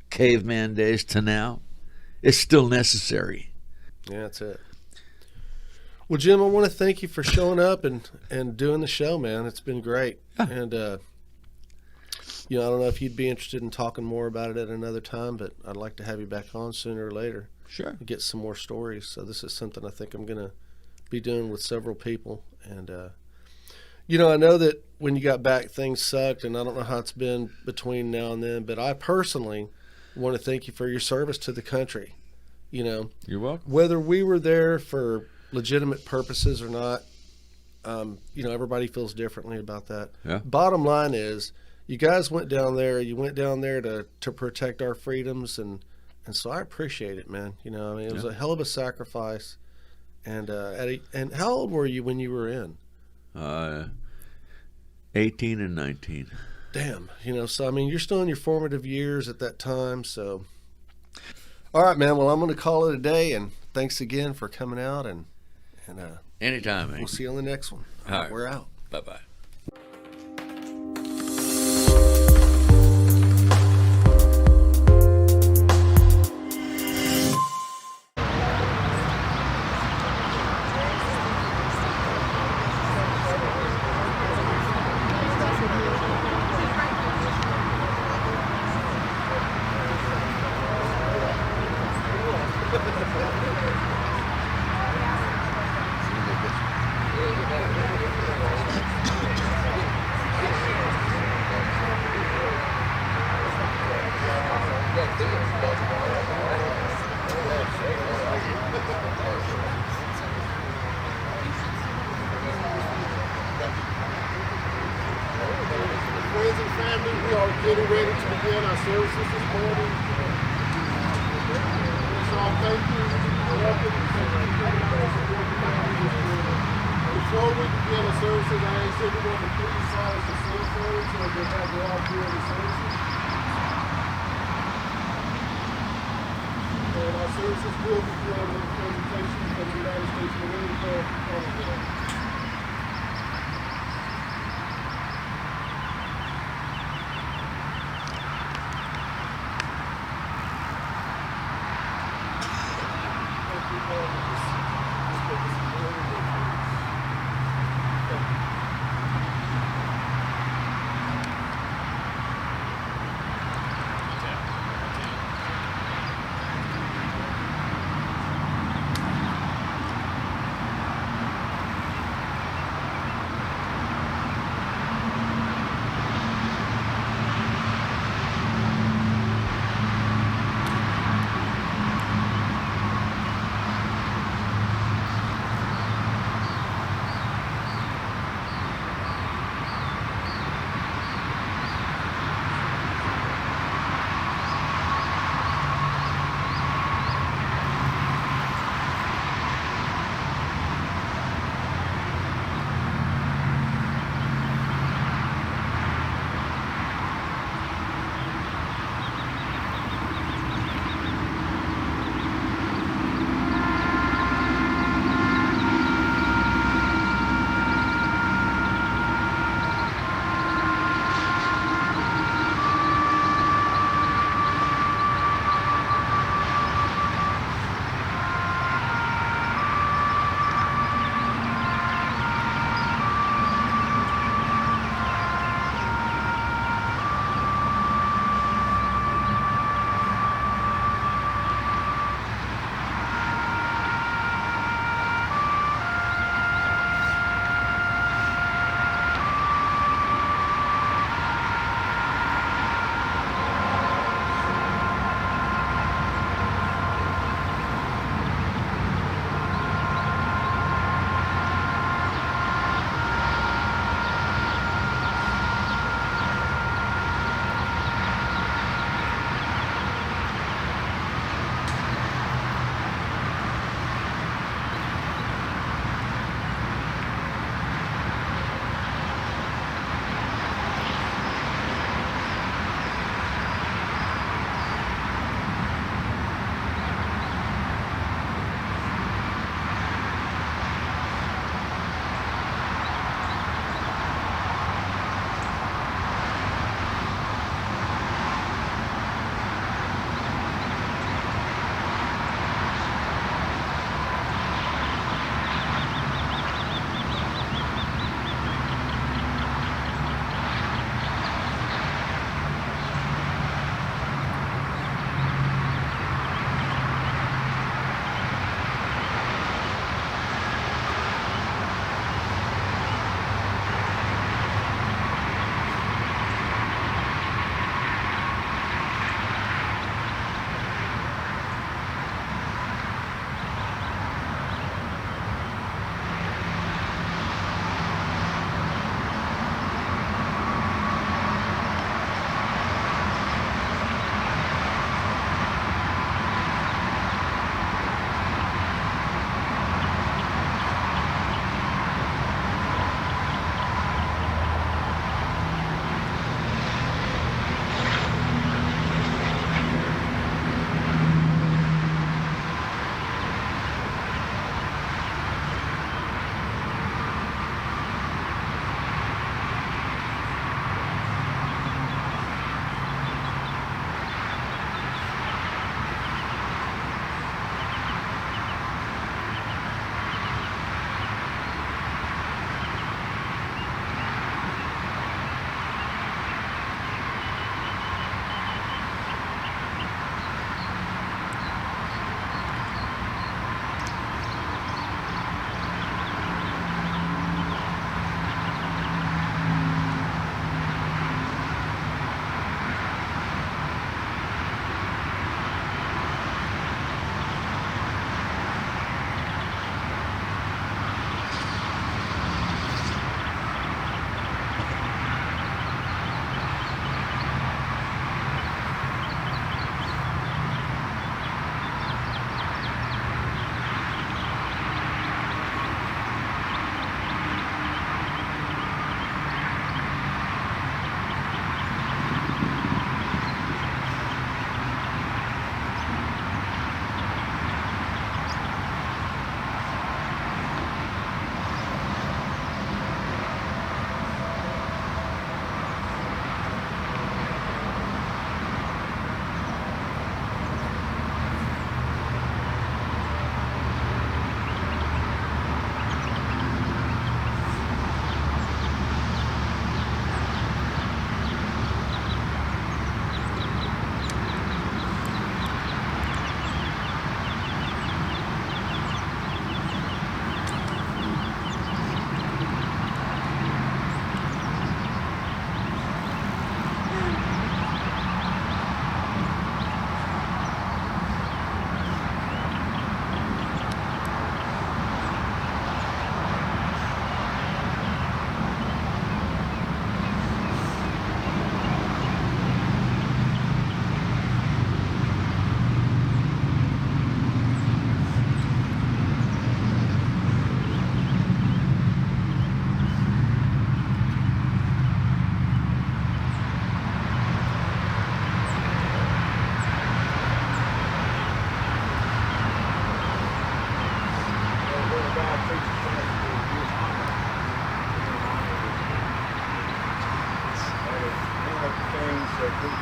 caveman days to now, it's still necessary. Yeah, that's it. Well, Jim, I want to thank you for showing up and doing the show, man. It's been great. And, I don't know if you'd be interested in talking more about it at another time, but I'd like to have you back on sooner or later. Sure. And get some more stories. So this is something I think I'm going to be doing with several people. And, I know that when you got back, things sucked, and I don't know how it's been between now and then, but I personally want to thank you for your service to the country. You're welcome. Whether we were there for legitimate purposes or not, everybody feels differently about that. Yeah. Bottom line is, you guys went down there. You went down there to protect our freedoms, and so I appreciate it, man. It was a hell of a sacrifice. And and how old were you when you were in? 18 and 19. Damn, so you're still in your formative years at that time. So, all right, man. Well, I'm going to call it a day, and thanks again for coming out. And Anytime, man. We'll see you on the next one. All right. We're out. Bye-bye. Yeah. we are getting ready to begin our services this morning. So thank you. Before we begin the services, I ask everyone to please silence the cell phones so they have go out during the services. And our services will begin with a presentation from the United States Marine Corps.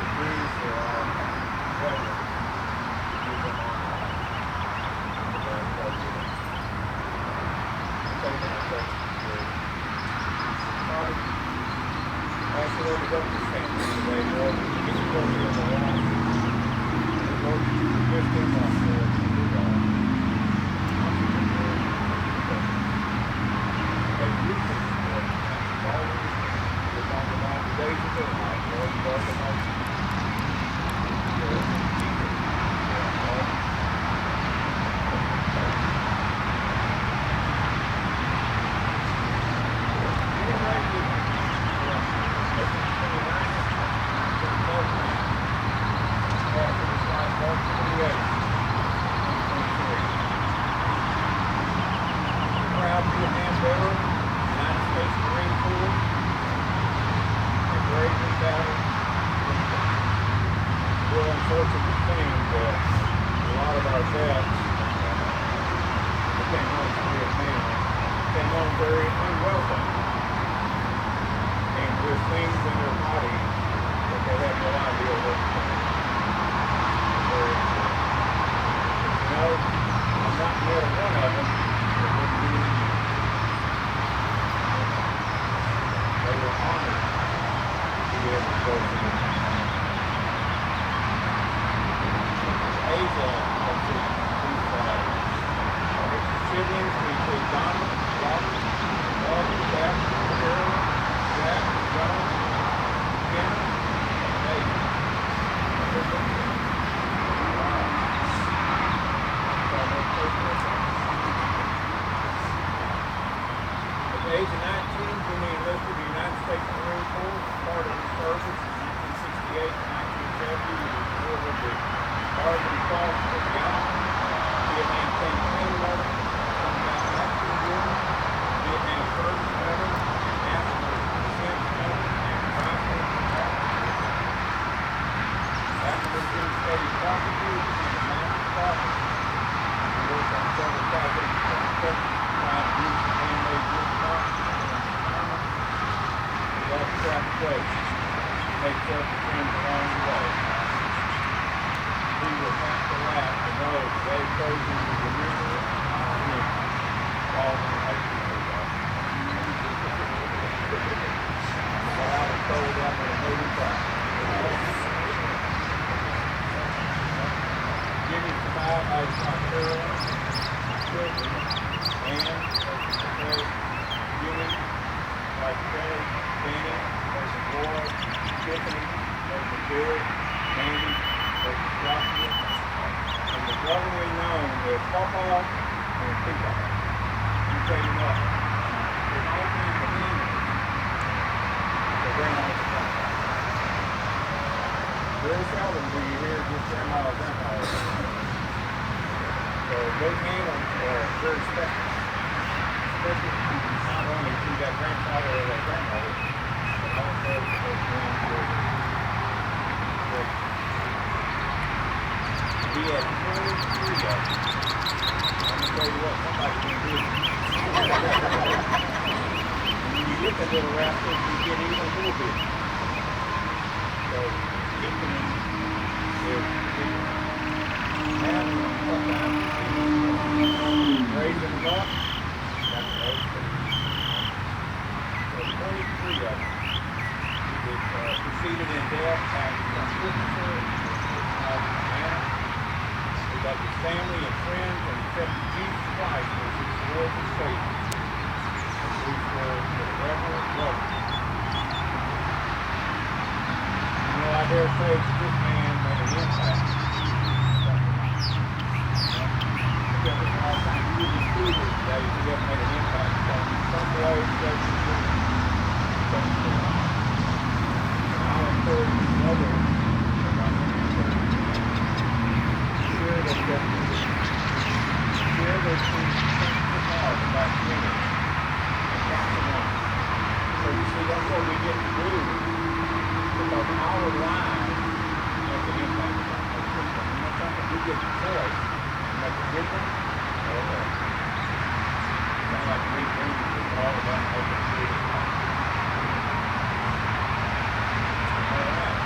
degrees for weather. Use them on the very budget. Taking a touch degree. Actually, we're going to stand today, bro. Get your clothes in the wall. We're going to do the best thing on there. Unfortunate thing that a lot of our vets that came home from Vietnam came home very unwelcome and with things in their body that they had no idea what to do. You know, I'm not near one of them that wouldn't do it. They were honored to be able to go to the siblings, we include Donald, Robert, Walter, Jack, Carol, Jack, John, Ken, and David. At the age of 19, Jimmy enlisted in the United States Marine Corps, started his service in 1968 and 1970. He was awarded the Sergeant Cross of the Vietnam Campaign Medal, Action Medal, Vietnam Service Medal, National Defense Medal, and Rifle After the Jim studied carpentry, he became a master carpenter. He worked on several projects for the Turkish trying to use the handmade wood carpentry and environment. He loved to travel places, make several friends along the way. We will have to laugh to know that they chose him to remember him all the way to but I was told that was a movie time. Jimmy survived by his wife Carol, children, Ann, Jimmy, wife Kelly, Danny, Mrs. Laura, Tiffany, Mrs. Bill, Mandy, Mrs. Joshua, and was lovingly known as Pawpaw and Peacock. You take him up. There's no thing for him to bring on his phone. Very seldom do you hear just grandma or grandpa. So those animals are very special. Especially not only to that grandfather or that grandmother, but also those grandchildren. He had 23 of them. I'm going to tell you what, somebody can do it. When you get the little rascals, you get even a little bit. So, keeping them is having them sometimes. Raising them up, that's those things. So, 23 of them. He was preceded in death by some witnesses. He loved his family and friends and accepted Jesus Christ as his Lord and Savior. And these were forever loved. You know, I dare say that this man made an impact. Because of all kinds of really cool today, he has made an impact on some way, shape, and form. And I'll encourage others share those things about women and pass them on. So you see, that's what we get to do, because our lives make an impact on those people. And that's something we get to choice to make a difference. It's not like we dream it's all about making a difference. All right.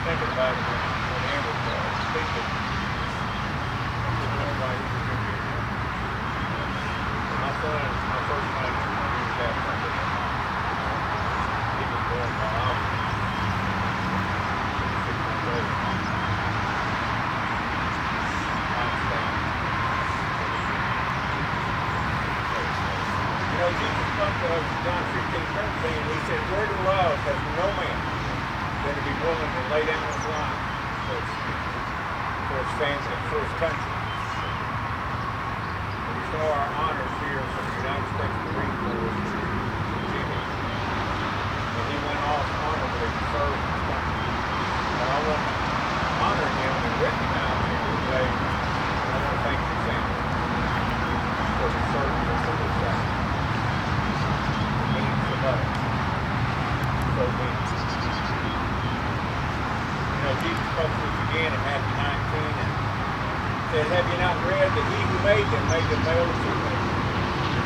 Thinking about it when Amber speaking. was John 15:13. He said, "Greater love has no man than to be willing to lay down his life for his family, for his country." And we saw our honors here from the United States Marine Corps, Jimmy. And he went off honorably to serve his country. And I want to honor him and recognize him today. And I want to thank his family for his service and for his family. It means so much. So means. You know, Jesus spoke to us again in Matthew 19 and said, "Have you not read that he who made them male and female?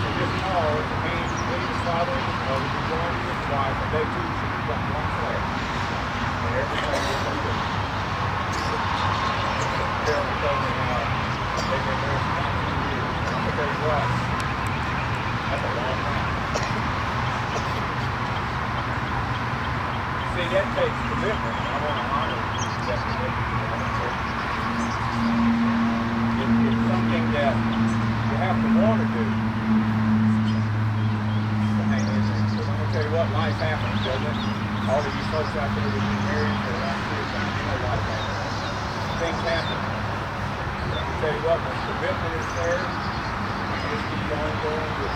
So this call is a man to leave his father and his mother, to join his wife, and they two should become one flesh. And everything is so good." Carol told me how they've been married for 19 years. And I'll tell you what, that's a long time. See, that takes commitment, and I want to honor that commitment. It's something that you have to want to do. Because I'm going to tell you what, life happens, doesn't it? All of you folks out there that have been married for the last 2 or 3 years, life happens. Things happen. But I can tell you what, when commitment is there, you just keep going with it.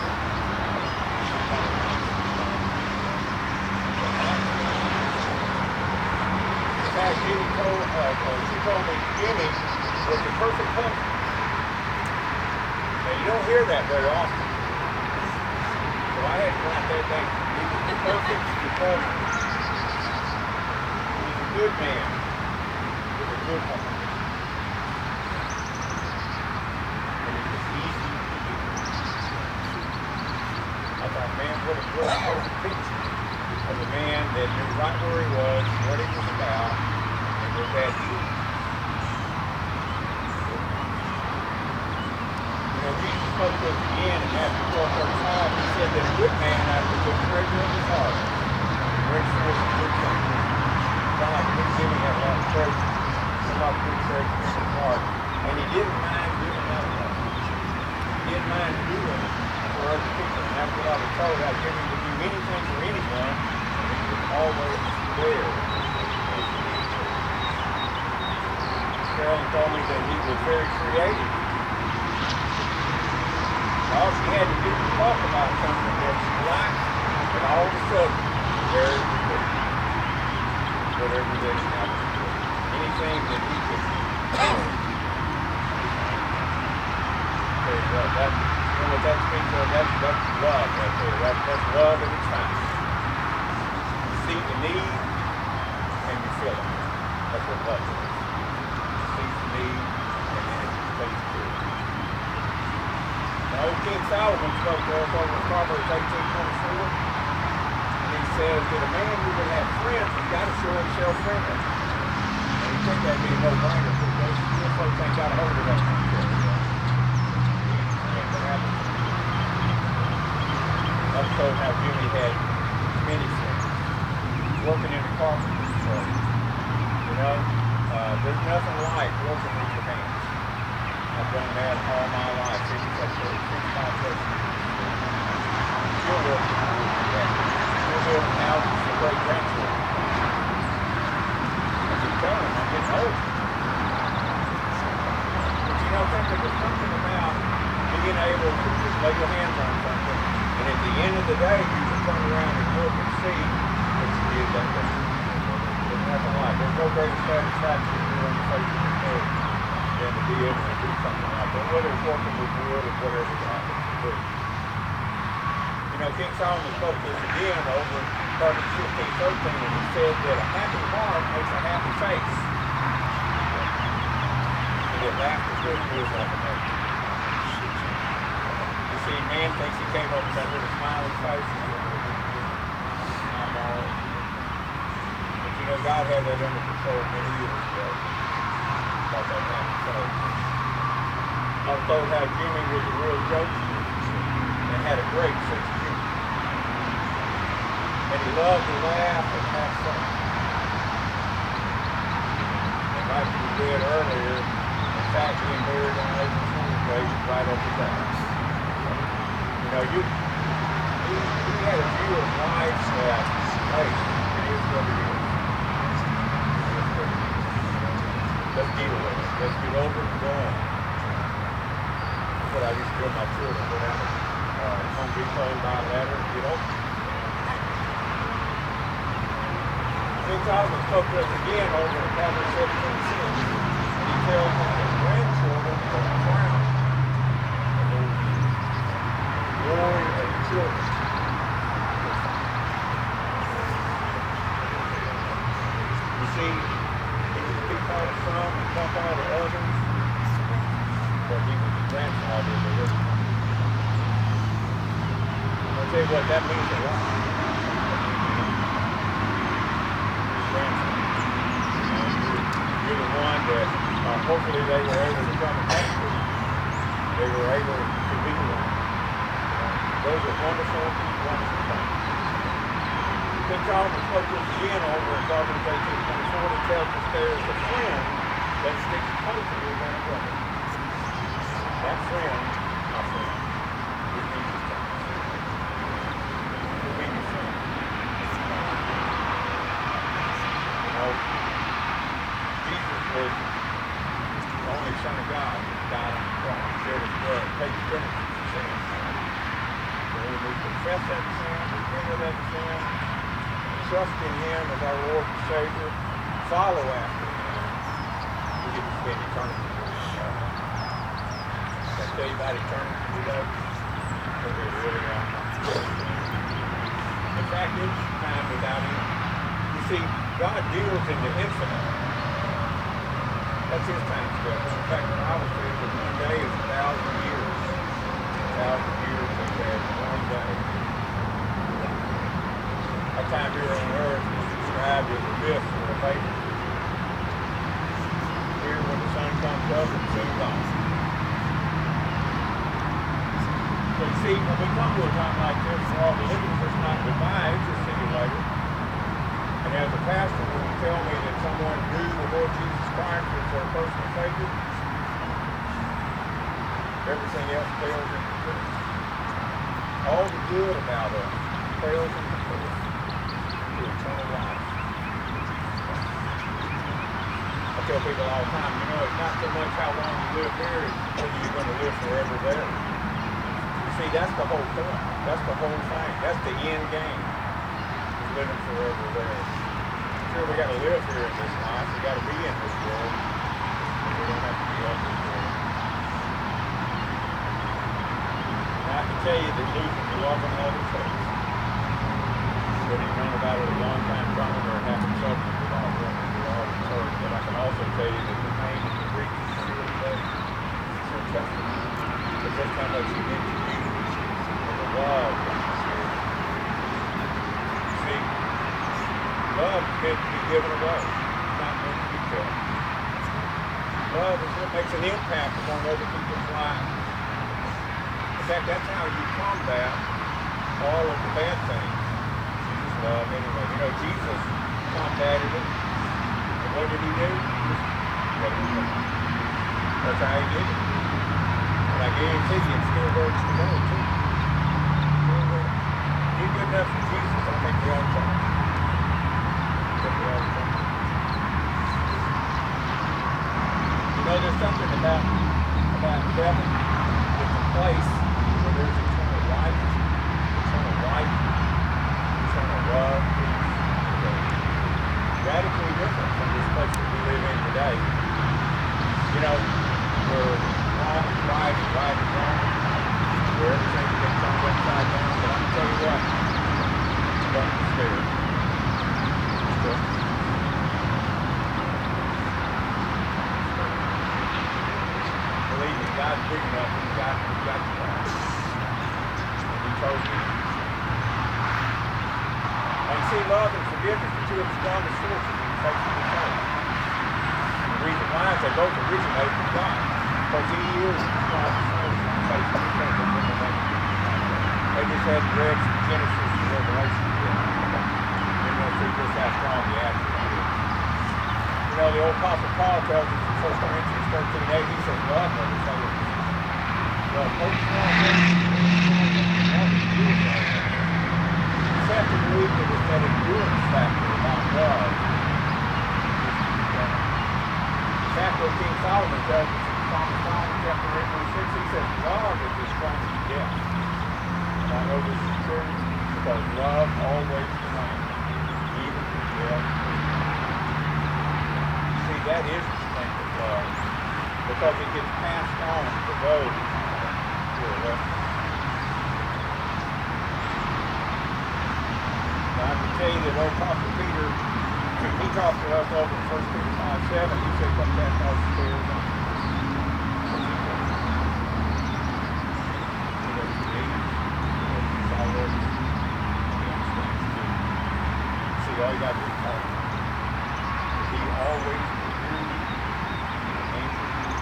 In fact, she told me Jimmy was the perfect husband. Now, you don't hear that very often. So I had to write that down. He was the perfect husband. He's a good man with a good woman. And it was easy to do. I thought, man, what a perfect picture of a man that knew right where he was, what he was about, and was that easy. Jesus spoke to us again in Matthew 12:35. He said that a good man after the treasure of his heart brings forth good things. Sound like good Jimmy had a lot of treasure. A lot of good treasure in his heart. And he didn't mind giving that away. He didn't mind doing for other people. And that's what I was told, how Jimmy would do anything for anyone, and he was always there. Carolyn told me that he was very creative. All she had to do was talk about something that she liked, and all of a sudden, there it was. Whatever that happened to it. Anything that he could do. You know what that speaks of? That's love right there. That's love at its finest. You see the need, and you feel it. That's what love is. You see the need, and then it takes care of it. Old King Solomon spoke to us over in Proverbs 18:24, and he says that a man who would have friends has got to show himself friendly. And you think that'd be a no-brainer, but those folks ain't got a hold of that concept. What happens? I was told how Jimmy had many friends working in the carpentry trade. You know, there's nothing like working with your hands. I've done that all my life, 55 years. Still working on that. Still building houses for great grandchildren. I keep telling them I'm getting old. But you know, there's something about being able to just lay your hands on something, and at the end of the day, you can turn around and look and see what you did that day. There's nothing like it. There's no greater satisfaction than on the face of the earth than to be able to do something like that, whether it's working with wood or whatever it happens to be. You know, King Solomon spoke to us again over in Proverbs 15:13, and he said that a happy heart makes a happy face. And that laughter quickly is like a nation. You see, man thinks he came up with that little smiling face. But you know, God had that under control many years ago. I was told how Jimmy was a real jokester and had a great sense of humor. And he loved to laugh and have fun. And like we did earlier, in fact, being married on April Fool's Day was right up his ass. You know, he had a view of life that, hey, it is what it is. Let's deal with it. Let's get over it and go on. That's what I used to do with my children. Go down to Home Depot, buy a ladder, and get over it. King Solomon spoke to us again over in Proverbs 17:6. And he tells his grandchildren to crown the glory of the children. You see, he was to be called a son and talk all the others, but he was the grandfather of the living. I'll tell you what, that means a lot. You're the one that hopefully they were able to come and talk to. They were able to be one. Those are wonderful, wonderful things. King Solomon spoke to us again over in Proverbs 18:24 that tells us there is a friend that sticks closer than a brother. That friend, my friend, is Jesus Christ. Will be your friend. You know, Jesus was the only Son of God who died on the cross, shed his blood, paid the penalty for sin. So when we confess that sin, repent of that sin, trust in him as our Lord and Savior, follow after him, we get to spend eternity with him. Can I tell you about eternity today? It's going to be a really long time. In fact, it's time without him. You see, God deals in the infinite. That's his time scale. In fact, the Bible says that one day is 1,000 years. 1,000 years is as one day. Our time here on earth is described as a mist or a vapor. Here when the sun comes up, it's soon gone. So you see, when we come to a time like this, for all believers, it's not goodbye, it's just see you later. And as a pastor, when you tell me that someone knew the Lord Jesus Christ as their personal Savior, everything else pales in comparison. All the good about us pales in comparison to eternal life. I tell people all the time, you know, it's not so much how long you live here, it's whether you're going to live forever there. You see, that's the whole point. That's the whole thing. That's the end game. Living forever there. Sure, we got to live here in this life. We got to be in this world. But we don't have to be of this world. Now, I can tell you that losing the love and all the faith. Whether you've known about it a long time coming or it happened suddenly without warning, we all heard. But I can also tell you that the pain and the grief is still there. It's so tough. But just how much you need to be and the love that you share. See, love is meant to be given away. It's not meant to be kept. Love is what makes an impact upon other people's lives. In fact, that's how you combat all of the bad things. Jesus love anyway. You know, Jesus combated it. And what did he do? He just let it go. That's how he did it. And I guarantee you, it still works today, too. You're good enough for Jesus, don't make your own time. You know, there's something about heaven. It's a place where there's eternal life, eternal love. It's radically different from this place that we live in today. You know, where wrong is right and right is wrong, where everything gets turned upside down. But I'm going to tell you what, don't despair. Believe me, God's big enough. He's got you right. And he told me. And see, love and forgiveness are two of the strongest forces in the face of the faith. And the reason why is they both originate from God. Because he is the strongest force in the face of the faith. They just had read from Genesis to Revelation. They want to see just how strong the actually is. You know, the old Apostle Paul tells us in 1 Corinthians 13:8, he says, love never fails. Love hopes for all things, love endures all things. believe that it's that endurance factor about God. In fact, what King Solomon tells us in Psalm 5, chapter 8, verse 6, he says, love is the strongest death. And I know this is true because love always remains, even to death. See, that is the strength of love, because it gets passed on to those who are left. Now, I can tell you that old Apostle Peter, he talked to us over in 1 Peter 5:7. He said, "Come back, our spirits on." See, all you got to do is talk. He always will hear you and answer you.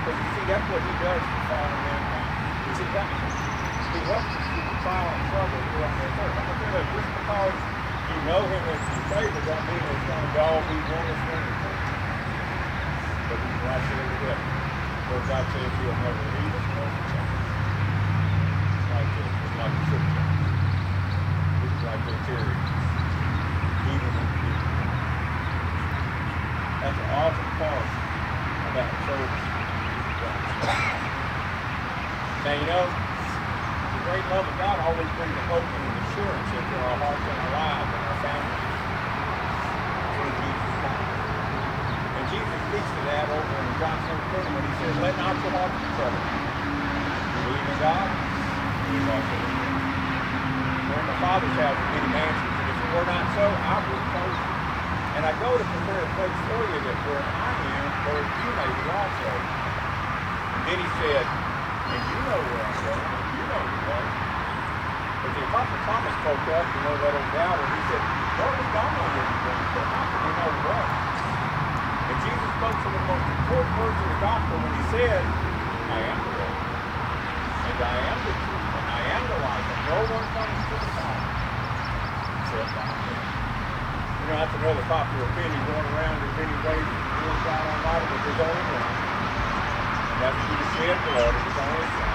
But you see, that's what he does to fallen mankind. You see, he helps us through the trial and trouble here on this earth. I'm going to tell you, just because you know him as your Savior don't mean it's going to all be wonderful. But he's right there with us. Lord God says he'll never leave us nor forsake us. It's like a ship check. It's like a theory. Even in the future. That's an awesome part about service. Now, you know, the great love of God always brings a hope and an assurance into our hearts and our lives and our families through Jesus Christ. And Jesus speaks to that over in John 17 when he says, "Let not your hearts be troubled. Believe in God, believe also in me. We're in the Father's house with many mansions, and if it were not so, I would have told you. And I go to prepare a place for you, that where I am, there you may be also." And then he said, "And you know where I'm going, and you know the way." But the Apostle Thomas spoke up, you know, that old doubter. He said, "Lord, we don't know where you're going, so how can we know the way?" And Jesus spoke some of the most important words of the gospel when he said, "I am the way, and I am the truth, and I am the life, and no one comes to the Father except by me." You know, that's another popular opinion going around. There's many ways to do God Almighty, but there's only one. And that's through the shed blood of his only Son.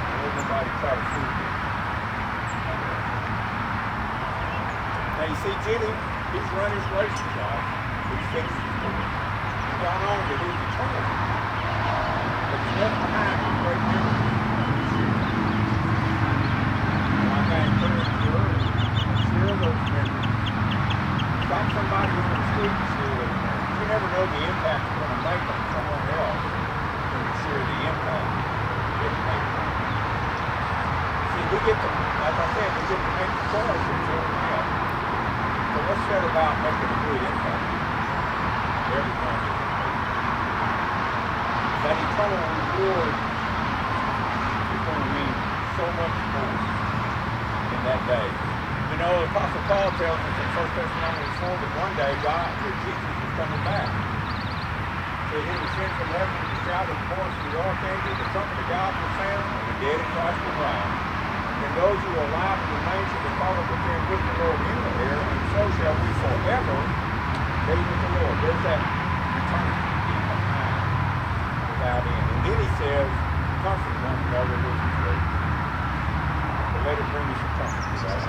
And nobody try to fool you. Now you see, Jimmy, he's run his race with God. He's finished his course. He's gone on to his eternity. But he's left behind a great memory. And I can encourage you early. Share those memories. Stop somebody on the street and share those memories. You never know the impact you're going to make on someone else when you share the impact you get to make on them. See, we get to, like I said, we get to make the choice in children else. So let's set about making a good impact every time we make. That eternal reward is going to mean so much more in that day. You know, the Apostle Paul tells us in 1 Thessalonians 4 that one day Jesus is coming back. So he will send from heaven with the shout of the voice of the archangel, the trumpet of God will sound, and the dead in Christ will rise. And those who are alive and remain shall be caught up with them with the Lord in the air, and so shall we forever be with the Lord. There's that eternity of time without end. And then he says, "Comfort one another with his grace." But let it bring you some comfort today.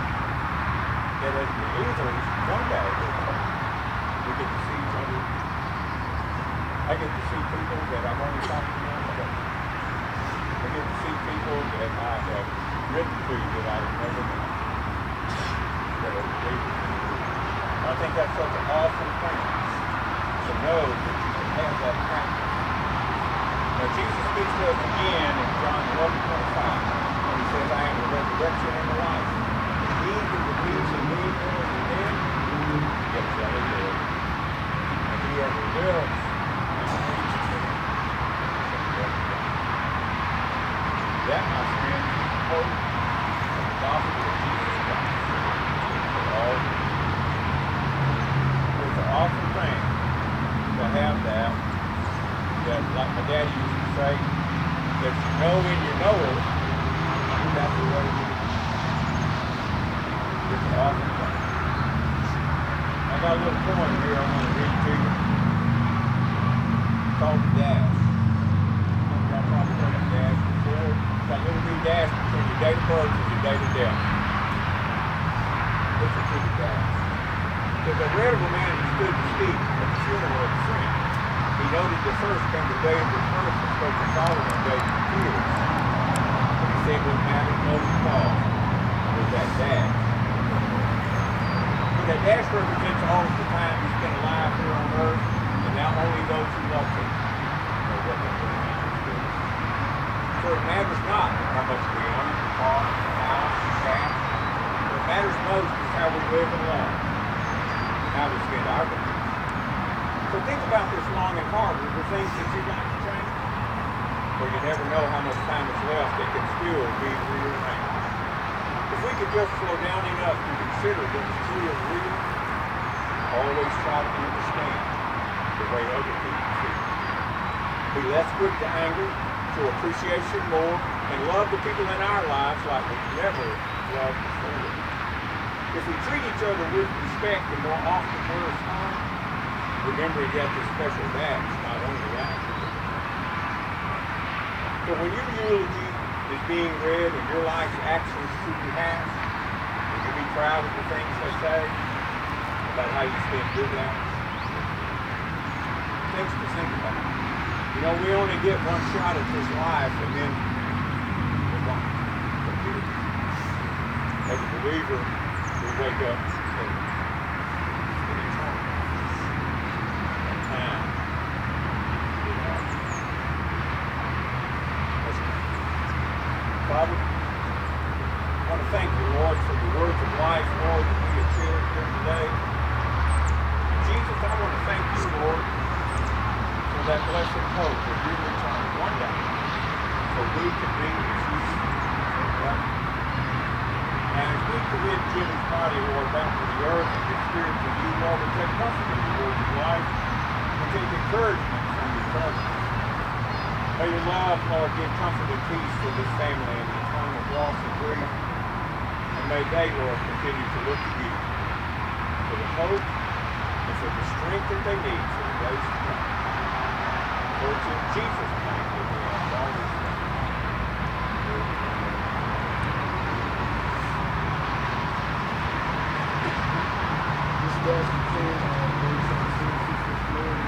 That as believers, one day, we get to see each other. I get to see people that I've only talked to once a day. I get to see people that I have written to that I have never met. That are believers. I think that's such an awesome thing to know that you can have that happen. Now Jesus speaks to us again in John 11:25 when he says, "I am the resurrection and the life. He who believes in me, though he is dead, yet shall he live. And whoever lives and believes in me shall never die." That, my friends, is the hope of the gospel of Jesus Christ for all who believe. It's an awesome thing to have that, like my daddy used to say, that you know in your knower, that's the way it is. It's an awesome thing. I got a little poem here I want to read to you. It's called The Dash. Y'all probably heard of Dash before. It's got little bitty dash between your date of birth and your date of death. What's your ticket dash? Because I read of a man who stood to speak at the funeral of a friend. He noted the first came the day of his birth and spoke the following day in tears. But he said what mattered most of all was that dash. But that dash represents all of the time he's been alive here on earth, and now only those who love him know what that really matters. So it matters not how much we own, the car, the house, the cash. What matters most is how we live and love, and how we spend our days. So think about this long and hard. Are there things that you'd like to change? Or you never know how much time is left that can still be rearranged. If we could just slow down enough to consider what's truly real, always try to understand the way other people feel. Be less quick to anger, show appreciation more, and love the people in our lives like we've never loved before. If we treat each other with respect and more often words home, remembering that this special dash not only lasts. So when your eulogy is being read and your life's actions truly pass, will you be proud of the things they say about how you spend your life? Things to think about. You know, we only get one shot at this life, and then we're gone. As a believer, we wake up in eternity. Time. Father, I want to thank you, Lord, for the words of life, Lord, that we have shared here today. Jesus, I want to thank you, Lord, for that blessed hope of your return one day, so we can be with you forever. And as we commit Jimmy's body, Lord, back to the earth and the spirit of you, Lord, we take comfort in the words of life. We take encouragement from your presence. May your love, Lord, give comfort and peace to this family in the time of loss and grief. And may they, Lord, continue to look to you for the hope and for the strength that they need for the days to come. For it's in Jesus' name that we ask all these things. This does conclude our days of the services this morning.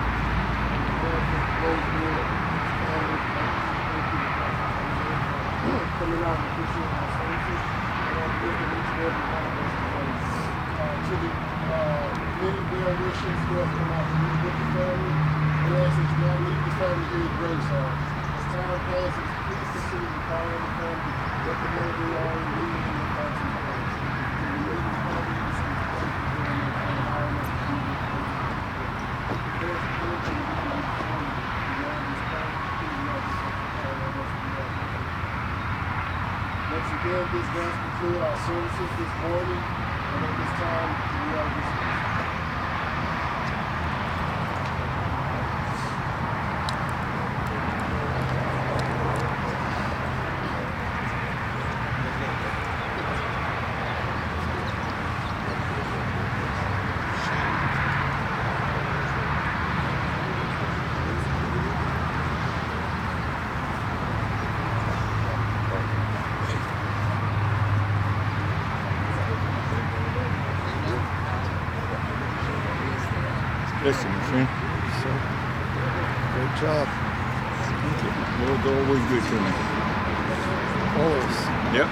And God for the Lord's will. Coming out and appreciate our services and our wisdom each and every one of us today. To the many well wishes who have come out to meet with the family, and as it's not meet the family here at Grace Hall. As time passes, please continue to call on the family, let them know they are in need and their thoughts and prayers. And we need the family to see the thank you for them and allowing us to be with them. If there's a good thing we can do for you, beyond this time, please let us all of us be right. Once again, this does conclude our services this morning, and at this time, we are dismissed. Listen, my friend. Great job. Thank you. Lord's always good to me. Always. Yep.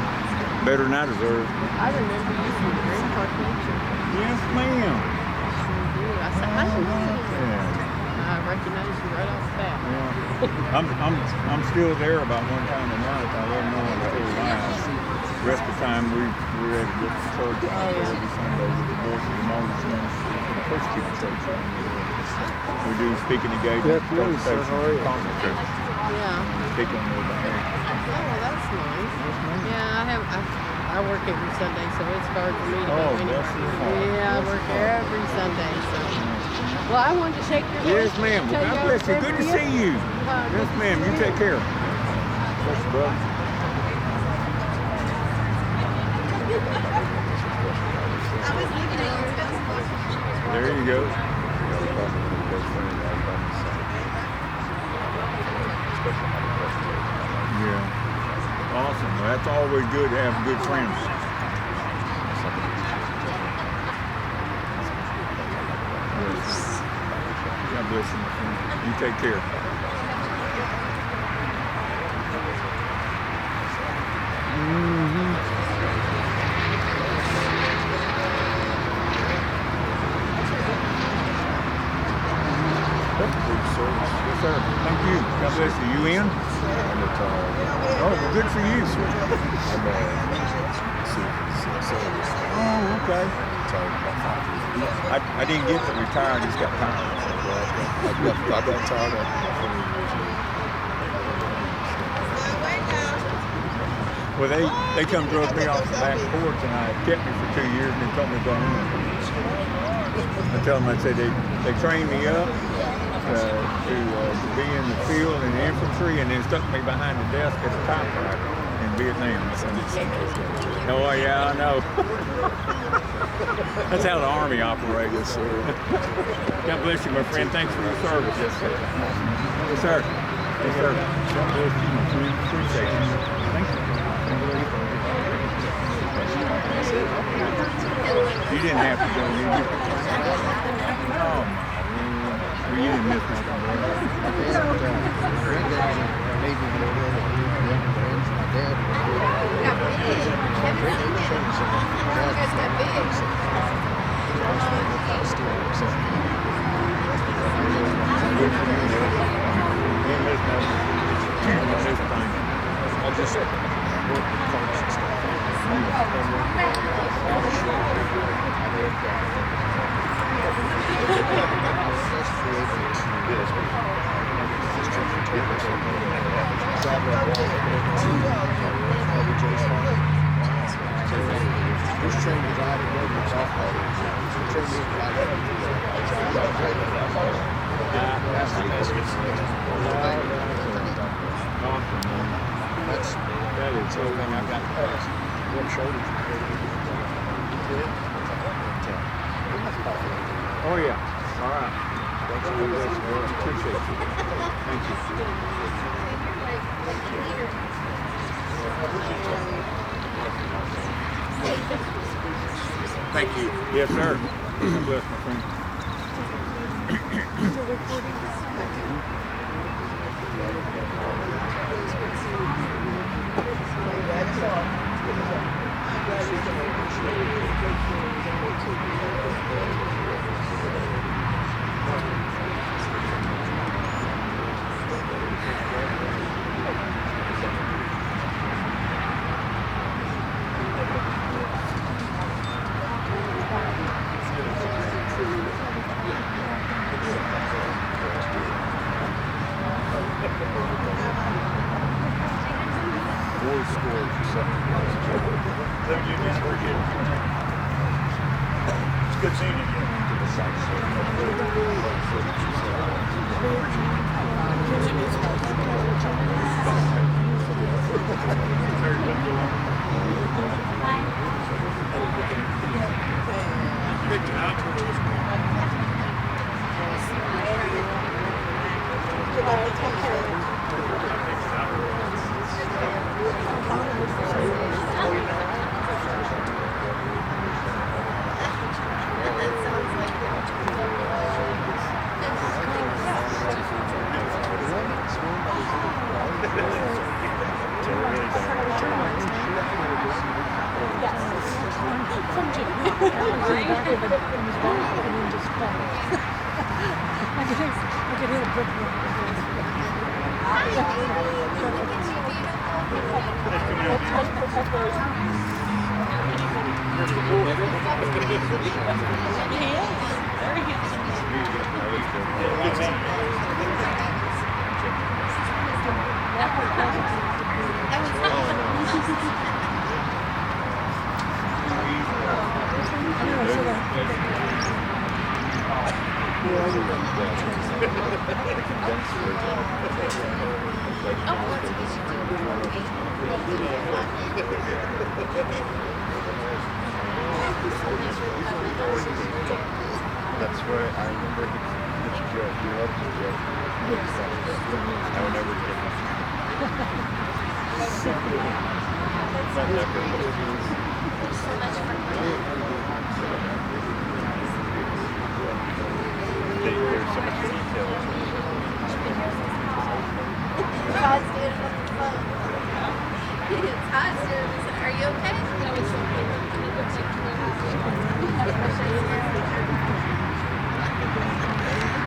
Better than I deserve. I remember you from the Green Park picture. Yes, ma'am. Sure do. I said, hi. Yeah. I recognize you right off the bat. Yeah. I'm still there about one time a month. I let them know I'm still alive. The rest of the time we're at a different church every Sunday with the voice of the mountains. Persecuted church. We do speaking engagements, presentations, conference church. Yeah. Speak on their behalf. Oh, that's nice. Yeah, I work every Sunday, so it's hard for me to go anywhere. Yeah, I work every Sunday, so. Well, I wanted to shake your hand. Yes, ma'am. Well, God bless you. Good to see you. Yes, ma'am. You take care. Bless you, brother. There you go. Yeah. Awesome. Well, it's always good to have good friends. God bless you, my friend. You take care. Yes, sir. Thank you. God bless you. You in? Oh, well, good for you. Oh, okay. I didn't get to retire. I just got tired. I got tired. Well, they come drove me off the back porch, and I kept me for 2 years, and they told me to go home. I tell them, I said they trained me up to be in the field in the infantry, and then stuck me behind the desk at a typewriter in Vietnam. Oh yeah, I know. That's how the Army operates. God bless you, my friend. Thanks for your service. Yes, sir. Yes, sir. Yes, sir. God bless you, my friend. Appreciate it. Thank you. You didn't have to go, did you? Oh, well, you didn't miss I just work with folks and stuff. That is everything I've got to pass. What shoulders? Oh yeah. All right. Appreciate you. Thank you. Thank you. Yes, sir. God bless, my friend. It's good seeing you again. That's right. I remember his joke. He loved his joke. I would never get it. Thank you for Thanks so much for coming. There's so much detail. Todd's doing it on the phone. Todd's doing it. Are you okay?